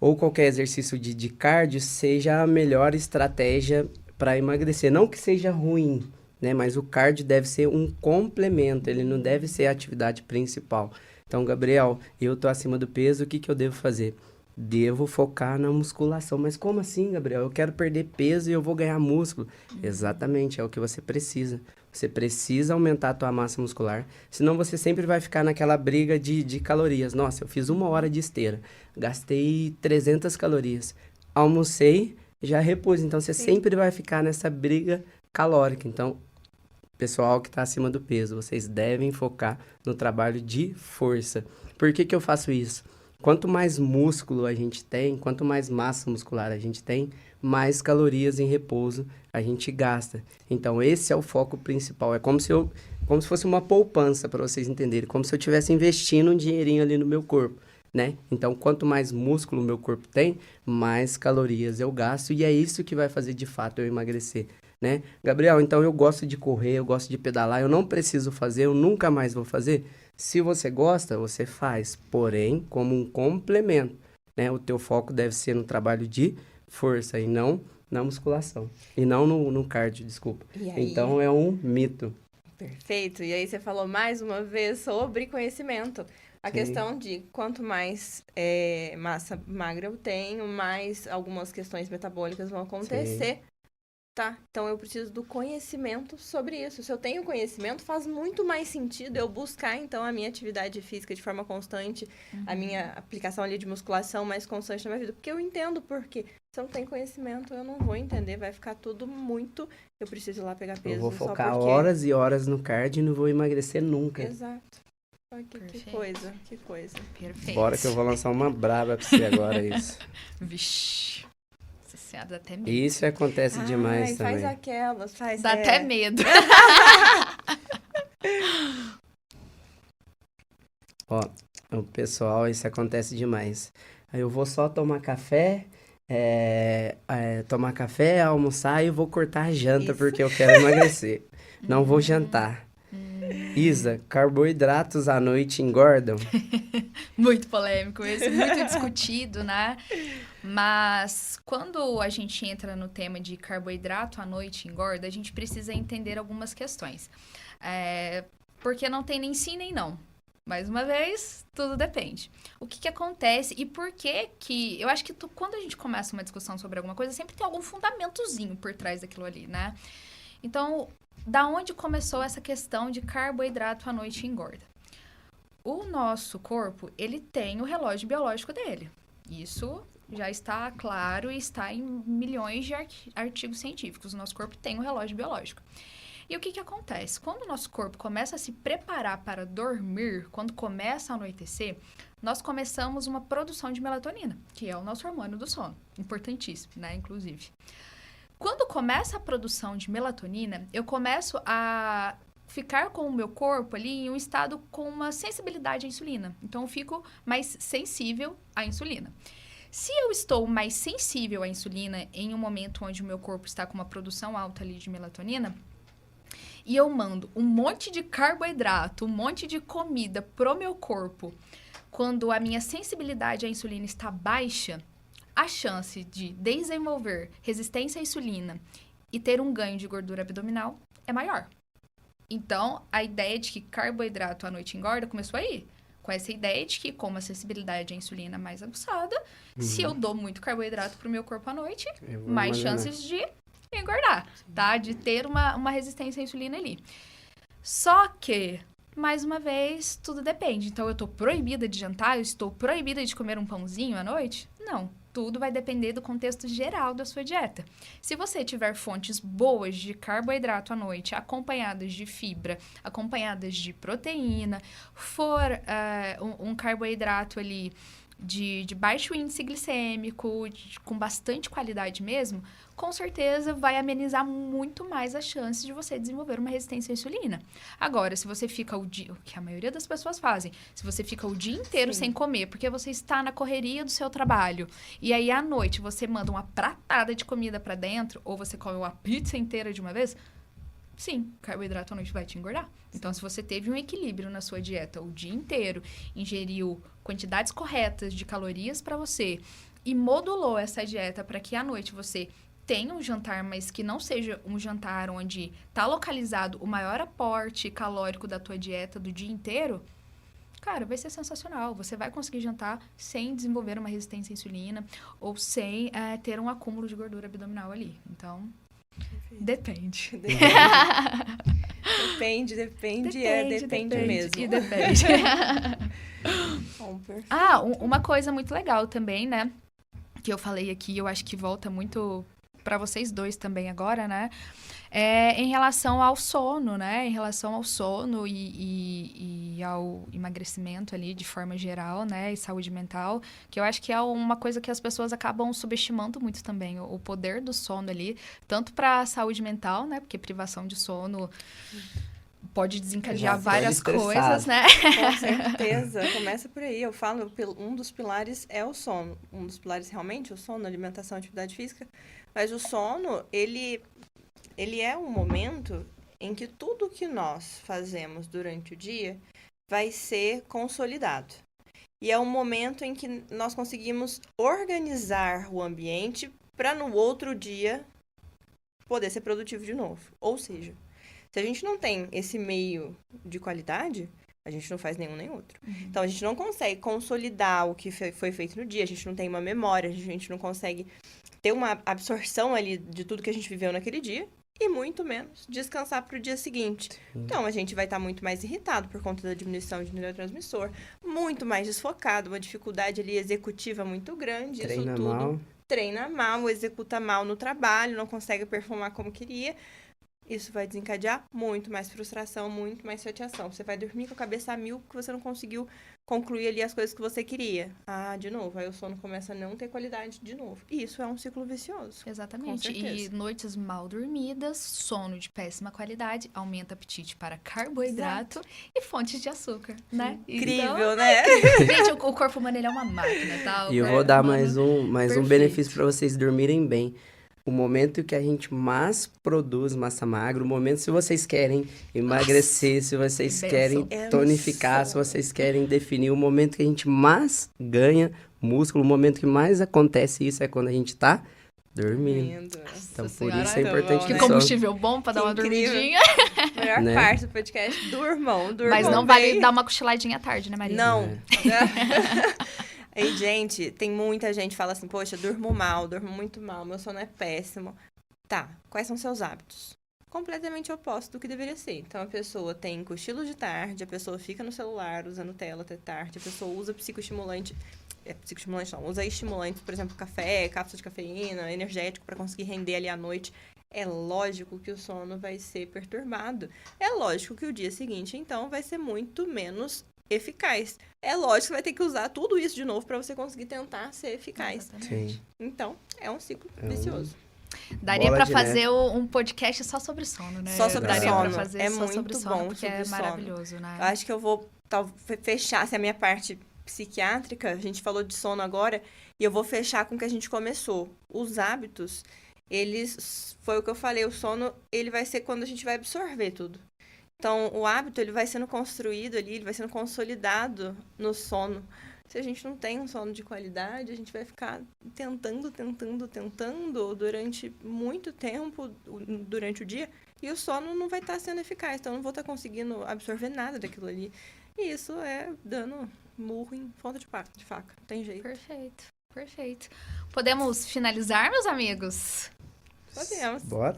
ou qualquer exercício de cardio seja a melhor estratégia para emagrecer. Não que seja ruim, né? Mas o cardio deve ser um complemento, ele não deve ser a atividade principal. Então, Gabriel, eu tô acima do peso, o que eu devo fazer? Devo focar na musculação. Mas como assim, Gabriel? Eu quero perder peso e eu vou ganhar músculo. Exatamente, é o que você precisa. Você precisa aumentar a tua massa muscular, senão você sempre vai ficar naquela briga de calorias. Nossa, eu fiz 1 hora de esteira, gastei 300 calorias. Almocei, já repus. Então, você sempre vai ficar nessa briga calórica. Então, pessoal que está acima do peso, vocês devem focar no trabalho de força. Por que eu faço isso? Quanto mais músculo a gente tem, quanto mais massa muscular a gente tem, mais calorias em repouso a gente gasta. Então, esse é o foco principal. É como se fosse uma poupança, para vocês entenderem. Como se eu estivesse investindo um dinheirinho ali no meu corpo, né? Então, quanto mais músculo o meu corpo tem, mais calorias eu gasto. E é isso que vai fazer, de fato, eu emagrecer, né? Gabriel, então eu gosto de correr, eu gosto de pedalar, eu não preciso fazer, eu nunca mais vou fazer. Se você gosta, você faz, porém, como um complemento, né? O teu foco deve ser no trabalho de força e não na musculação. E não no cardio, desculpa. Então, é um mito. Perfeito. E aí você falou mais uma vez sobre conhecimento. A questão de quanto mais massa magra eu tenho, mais algumas questões metabólicas vão acontecer. Sim. Tá, então eu preciso do conhecimento sobre isso. Se eu tenho conhecimento, faz muito mais sentido eu buscar, então, a minha atividade física de forma constante, a minha aplicação ali de musculação mais constante na minha vida. Porque eu entendo porque se eu não tenho conhecimento, eu não vou entender, vai ficar tudo muito... Eu preciso ir lá pegar peso. Eu vou focar só porque... horas e horas no cardio e não vou emagrecer nunca. Exato. Que coisa, que coisa. Perfeito. Bora que eu vou lançar uma braba pra você agora, isso. Vixe. Dá até medo. Isso acontece demais também. Faz aquelas, faz... Dá até medo. Ó, o pessoal, isso acontece demais. Aí eu vou só tomar café, almoçar e vou cortar a janta porque eu quero emagrecer. Não vou jantar. Isa, carboidratos à noite engordam? Muito polêmico esse, muito discutido, né? Mas quando a gente entra no tema de carboidrato à noite engorda, a gente precisa entender algumas questões. Porque não tem nem sim nem não. Mais uma vez, tudo depende. O que acontece e por que... Eu acho que quando a gente começa uma discussão sobre alguma coisa, sempre tem algum fundamentozinho por trás daquilo ali, né? Então, da onde começou essa questão de carboidrato à noite engorda? O nosso corpo, ele tem o relógio biológico dele. Isso já está claro e está em milhões de artigos científicos. O nosso corpo tem um relógio biológico. E o que acontece? Quando o nosso corpo começa a se preparar para dormir, quando começa a anoitecer, nós começamos uma produção de melatonina, que é o nosso hormônio do sono. Importantíssimo, né? Inclusive. Quando começa a produção de melatonina, eu começo a ficar com o meu corpo ali em um estado com uma sensibilidade à insulina. Então, eu fico mais sensível à insulina. Se eu estou mais sensível à insulina em um momento onde o meu corpo está com uma produção alta ali de melatonina, e eu mando um monte de carboidrato, um monte de comida pro meu corpo quando a minha sensibilidade à insulina está baixa, a chance de desenvolver resistência à insulina e ter um ganho de gordura abdominal é maior. Então, a ideia de que carboidrato à noite engorda começou aí. Com essa ideia de que, como a sensibilidade à insulina é mais aguçada, se eu dou muito carboidrato pro meu corpo à noite, mais chances de engordar, tá? De ter uma resistência à insulina ali. Só que, mais uma vez, tudo depende. Então, eu tô proibida de jantar? Eu estou proibida de comer um pãozinho à noite? Não. Tudo vai depender do contexto geral da sua dieta. Se você tiver fontes boas de carboidrato à noite, acompanhadas de fibra, acompanhadas de proteína, for um carboidrato ali de baixo índice glicêmico, com bastante qualidade mesmo, com certeza vai amenizar muito mais as chances de você desenvolver uma resistência à insulina. Agora, se você fica o que a maioria das pessoas fazem, se você fica o dia inteiro sem comer, porque você está na correria do seu trabalho, e aí à noite você manda uma pratada de comida pra dentro, ou você come uma pizza inteira de uma vez, sim, carboidrato à noite vai te engordar. Então, se você teve um equilíbrio na sua dieta o dia inteiro, ingeriu quantidades corretas de calorias para você e modulou essa dieta para que à noite você tenha um jantar, mas que não seja um jantar onde está localizado o maior aporte calórico da tua dieta do dia inteiro, cara, vai ser sensacional. Você vai conseguir jantar sem desenvolver uma resistência à insulina ou sem ter um acúmulo de gordura abdominal ali. Então, depende. Depende mesmo. E depende. Bom, perfeito. Uma coisa muito legal também, né? Que eu falei aqui, eu acho que volta muito para vocês dois também agora, né? Em relação ao sono, né? Em relação ao sono e ao emagrecimento ali de forma geral, né? E saúde mental, que eu acho que é uma coisa que as pessoas acabam subestimando muito também, o poder do sono ali, tanto para a saúde mental, né? Porque privação de sono pode desencadear várias coisas, né? Com certeza. Começa por aí. Eu falo, um dos pilares é o sono. Um dos pilares realmente é o sono, alimentação, atividade física. Mas o sono, ele é um momento em que tudo que nós fazemos durante o dia vai ser consolidado. E é um momento em que nós conseguimos organizar o ambiente para no outro dia poder ser produtivo de novo. Ou seja, se a gente não tem esse meio de qualidade, a gente não faz nenhum nem outro. Então, a gente não consegue consolidar o que foi feito no dia, a gente não tem uma memória, a gente não consegue ter uma absorção ali de tudo que a gente viveu naquele dia e muito menos descansar para o dia seguinte. Então, a gente vai estar muito mais irritado por conta da diminuição de neurotransmissor, muito mais desfocado, uma dificuldade ali executiva muito grande. Treina isso tudo mal. Treina mal, executa mal no trabalho, não consegue performar como queria. Isso vai desencadear muito mais frustração, muito mais chateação. Você vai dormir com a cabeça a mil porque você não conseguiu concluir ali as coisas que você queria. De novo, aí o sono começa a não ter qualidade de novo. E isso é um ciclo vicioso. Exatamente. E noites mal dormidas, sono de péssima qualidade, aumenta apetite para carboidrato e fontes de açúcar, né? Incrível, então, né? Gente, o corpo humano ele é uma máquina, tá? E eu vou dar mais um benefício para vocês dormirem bem. O momento que a gente mais produz massa magra, o momento se vocês querem emagrecer, se vocês querem tonificar, se vocês querem definir, o momento que a gente mais ganha músculo, o momento que mais acontece isso é quando a gente tá dormindo. Então, por isso é importante que combustível bom pra dar uma dormidinha. Melhor parte do podcast, durmam Mas não vale dar uma cochiladinha à tarde, né, Maria? Não. Aí, gente, tem muita gente que fala assim, poxa, durmo muito mal, meu sono é péssimo. Tá, quais são seus hábitos? Completamente oposto do que deveria ser. Então, a pessoa tem cochilo de tarde, a pessoa fica no celular usando tela até tarde, a pessoa usa psicoestimulante não, usa estimulantes, por exemplo, café, cápsula de cafeína, energético para conseguir render ali à noite. É lógico que o sono vai ser perturbado. É lógico que o dia seguinte, então, vai ser muito menos eficaz. É lógico que você vai ter que usar tudo isso de novo para você conseguir tentar ser eficaz. Sim. Então, é um ciclo vicioso. Daria para fazer um podcast só sobre sono, né? Só sobre sono. É muito sobre sono, bom porque sobre é sono. maravilhoso, né? Eu acho que eu vou fechar, se a minha parte psiquiátrica, a gente falou de sono agora, e eu vou fechar com o que a gente começou. Os hábitos, foi o que eu falei, o sono, ele vai ser quando a gente vai absorver tudo. Então, o hábito, ele vai sendo construído ali, ele vai sendo consolidado no sono. Se a gente não tem um sono de qualidade, a gente vai ficar tentando durante muito tempo, durante o dia, e o sono não vai estar sendo eficaz. Então, eu não vou estar conseguindo absorver nada daquilo ali. E isso é dando murro em ponta de faca. Não tem jeito. Perfeito, perfeito. Podemos finalizar, meus amigos? Podemos. Bora.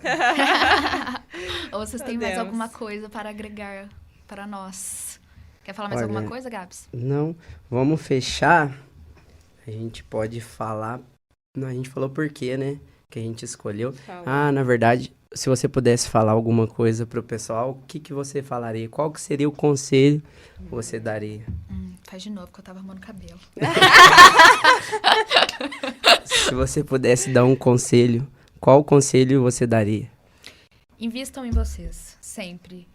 Ou vocês têm mais Podemos. alguma coisa para agregar para nós? Quer falar mais Olha, alguma coisa, Gabs? Não, vamos fechar. A gente pode falar. Não, a gente falou por quê, né? Que a gente escolheu. Fala. Ah, na verdade, se você pudesse falar alguma coisa pro pessoal, o que que você falaria? Qual que seria o conselho que você daria? Faz de novo, que eu tava arrumando cabelo. Se você pudesse dar um conselho, qual conselho você daria? Invistam em vocês, sempre.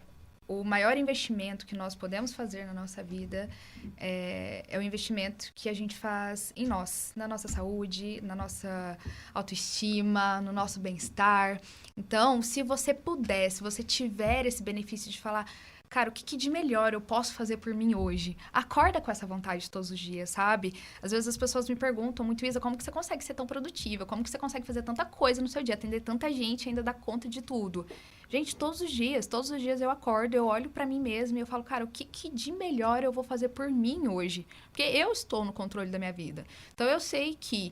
O maior investimento que nós podemos fazer na nossa vida é o investimento que a gente faz em nós, na nossa saúde, na nossa autoestima, no nosso bem-estar. Então, se você puder, se você tiver esse benefício de falar, cara, o que de melhor eu posso fazer por mim hoje? Acorda com essa vontade todos os dias, sabe? Às vezes as pessoas me perguntam muito, Isa, como que você consegue ser tão produtiva? Como que você consegue fazer tanta coisa no seu dia, atender tanta gente e ainda dar conta de tudo? Gente, todos os dias eu acordo, eu olho pra mim mesma e eu falo, cara, o que de melhor eu vou fazer por mim hoje? Porque eu estou no controle da minha vida. Então, eu sei que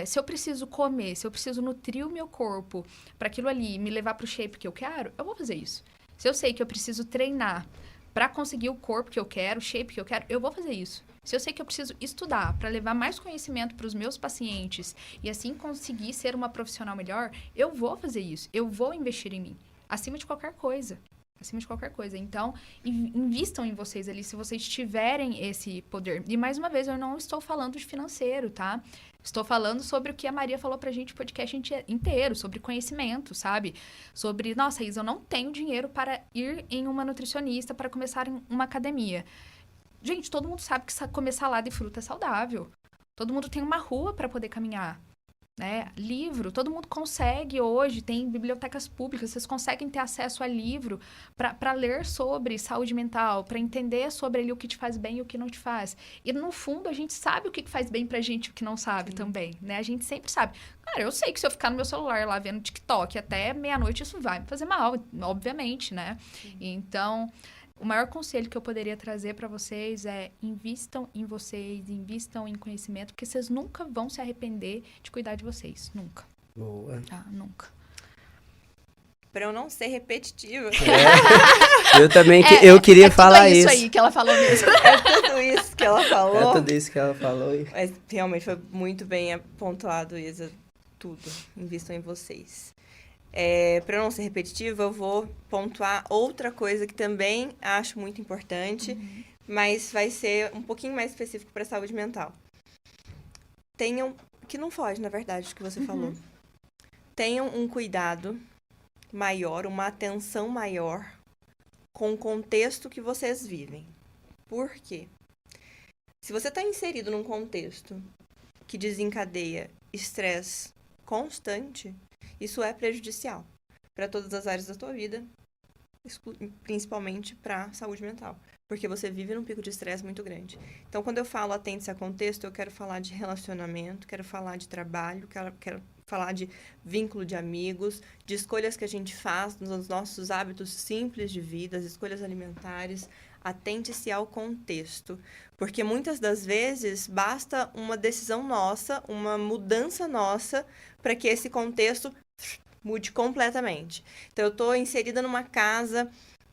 se eu preciso comer, se eu preciso nutrir o meu corpo para aquilo ali me levar pro shape que eu quero, eu vou fazer isso. Se eu sei que eu preciso treinar para conseguir o corpo que eu quero, o shape que eu quero, eu vou fazer isso. Se eu sei que eu preciso estudar para levar mais conhecimento para os meus pacientes e assim conseguir ser uma profissional melhor, eu vou fazer isso. Eu vou investir em mim. Acima de qualquer coisa. Acima de qualquer coisa. Então, invistam em vocês ali se vocês tiverem esse poder. E, mais uma vez, eu não estou falando de financeiro, tá? Estou falando sobre o que a Maria falou pra gente o podcast inteiro, sobre conhecimento, sabe? Sobre, nossa, Isa, eu não tenho dinheiro para ir em uma nutricionista, para começar em uma academia. Gente, todo mundo sabe que comer salada e fruta é saudável. Todo mundo tem uma rua para poder caminhar. Né? Livro, todo mundo consegue hoje, tem bibliotecas públicas, vocês conseguem ter acesso a livro para ler sobre saúde mental, para entender sobre ali o que te faz bem e o que não te faz. E no fundo, a gente sabe o que faz bem pra gente e o que não sabe também, né? A gente sempre sabe. Cara, eu sei que se eu ficar no meu celular lá vendo TikTok até meia-noite, isso vai me fazer mal, obviamente, né? Então, o maior conselho que eu poderia trazer para vocês é invistam em vocês, invistam em conhecimento, porque vocês nunca vão se arrepender de cuidar de vocês. Nunca. Boa. Tá? Nunca. Pra eu não ser repetitiva. Eu também eu queria falar tudo isso. isso aí que ela falou mesmo. É tudo isso que ela falou. É tudo isso que ela falou. Mas realmente foi muito bem pontuado, Isa. Tudo. Invistam em vocês. Para eu não ser repetitiva, eu vou pontuar outra coisa que também acho muito importante, mas vai ser um pouquinho mais específico para a saúde mental. Tenham, que não foge, na verdade, do que você falou. Tenham um cuidado maior, uma atenção maior com o contexto que vocês vivem. Por quê? Se você está inserido num contexto que desencadeia estresse constante, isso é prejudicial para todas as áreas da tua vida, principalmente para a saúde mental, porque você vive num pico de estresse muito grande. Então, quando eu falo atente-se a contexto, eu quero falar de relacionamento, quero falar de trabalho, quero falar de vínculo de amigos, de escolhas que a gente faz nos nossos hábitos simples de vida, as escolhas alimentares. Atente-se ao contexto, porque muitas das vezes basta uma decisão nossa, uma mudança nossa, para que esse contexto mude completamente. Então, eu estou inserida numa casa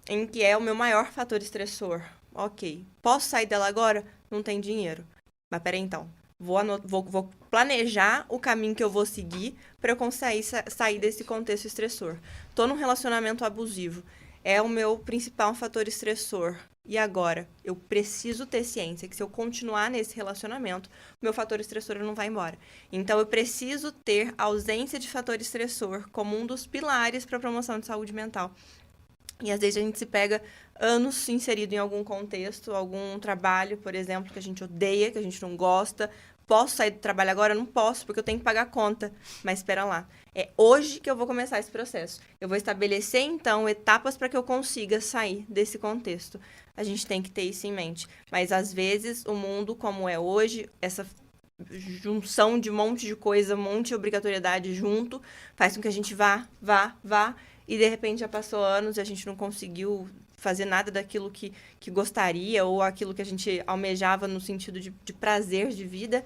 em que é o meu maior fator estressor. Ok. Posso sair dela agora? Não tem dinheiro. Mas peraí, então. Vou planejar o caminho que eu vou seguir para eu conseguir sair desse contexto estressor. Estou num relacionamento abusivo. É o meu principal fator estressor. E agora? Eu preciso ter ciência que se eu continuar nesse relacionamento, meu fator estressor não vai embora. Então, eu preciso ter ausência de fator estressor como um dos pilares para a promoção de saúde mental. E às vezes a gente se pega anos inserido em algum contexto, algum trabalho, por exemplo, que a gente odeia, que a gente não gosta, posso sair do trabalho agora? Não posso, porque eu tenho que pagar a conta. Mas espera lá. É hoje que eu vou começar esse processo. Eu vou estabelecer, então, etapas para que eu consiga sair desse contexto. A gente tem que ter isso em mente. Mas, às vezes, o mundo como é hoje, essa junção de um monte de coisa, um monte de obrigatoriedade junto, faz com que a gente vá, e de repente já passou anos e a gente não conseguiu fazer nada daquilo que gostaria ou aquilo que a gente almejava no sentido de prazer de vida,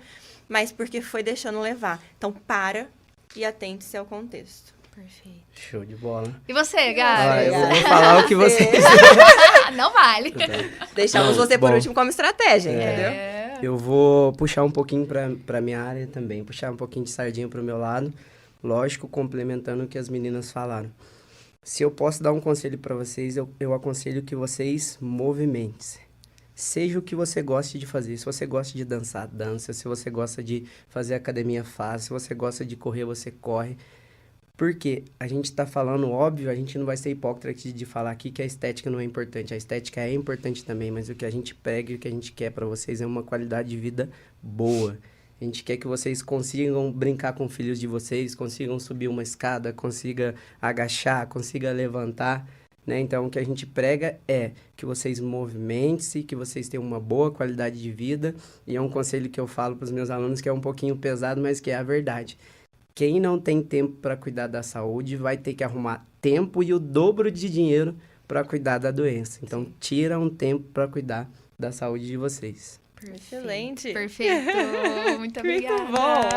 mas porque foi deixando levar. Então, para e atente-se ao contexto. Perfeito. Show de bola. E você, Gabi? Eu vou falar o que você Não vale. Deixamos você por bom. último como estratégia, entendeu? Eu vou puxar um pouquinho para minha área também, puxar um pouquinho de sardinha para o meu lado, lógico, complementando o que as meninas falaram. Se eu posso dar um conselho para vocês, eu aconselho que vocês movimentem-se. Seja o que você goste de fazer. Se você gosta de dançar, dança. Se você gosta de fazer academia, faz. Se você gosta de correr, você corre. Porque a gente está falando, óbvio, a gente não vai ser hipócrita de falar aqui que a estética não é importante. A estética é importante também, mas o que a gente prega e o que a gente quer para vocês é uma qualidade de vida boa. A gente quer que vocês consigam brincar com filhos de vocês, consigam subir uma escada, consigam agachar, consigam levantar, né? Então, o que a gente prega é que vocês movimentem-se, que vocês tenham uma boa qualidade de vida. E é um conselho que eu falo para os meus alunos que é um pouquinho pesado, mas que é a verdade. Quem não tem tempo para cuidar da saúde vai ter que arrumar tempo e o dobro de dinheiro para cuidar da doença. Então, tira um tempo para cuidar da saúde de vocês. Excelente. Perfeito. Muito obrigada. Muito bom.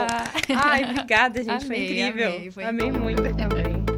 Ai, obrigada, gente. Foi Amei, incrível. amei, foi Amei bom. muito também.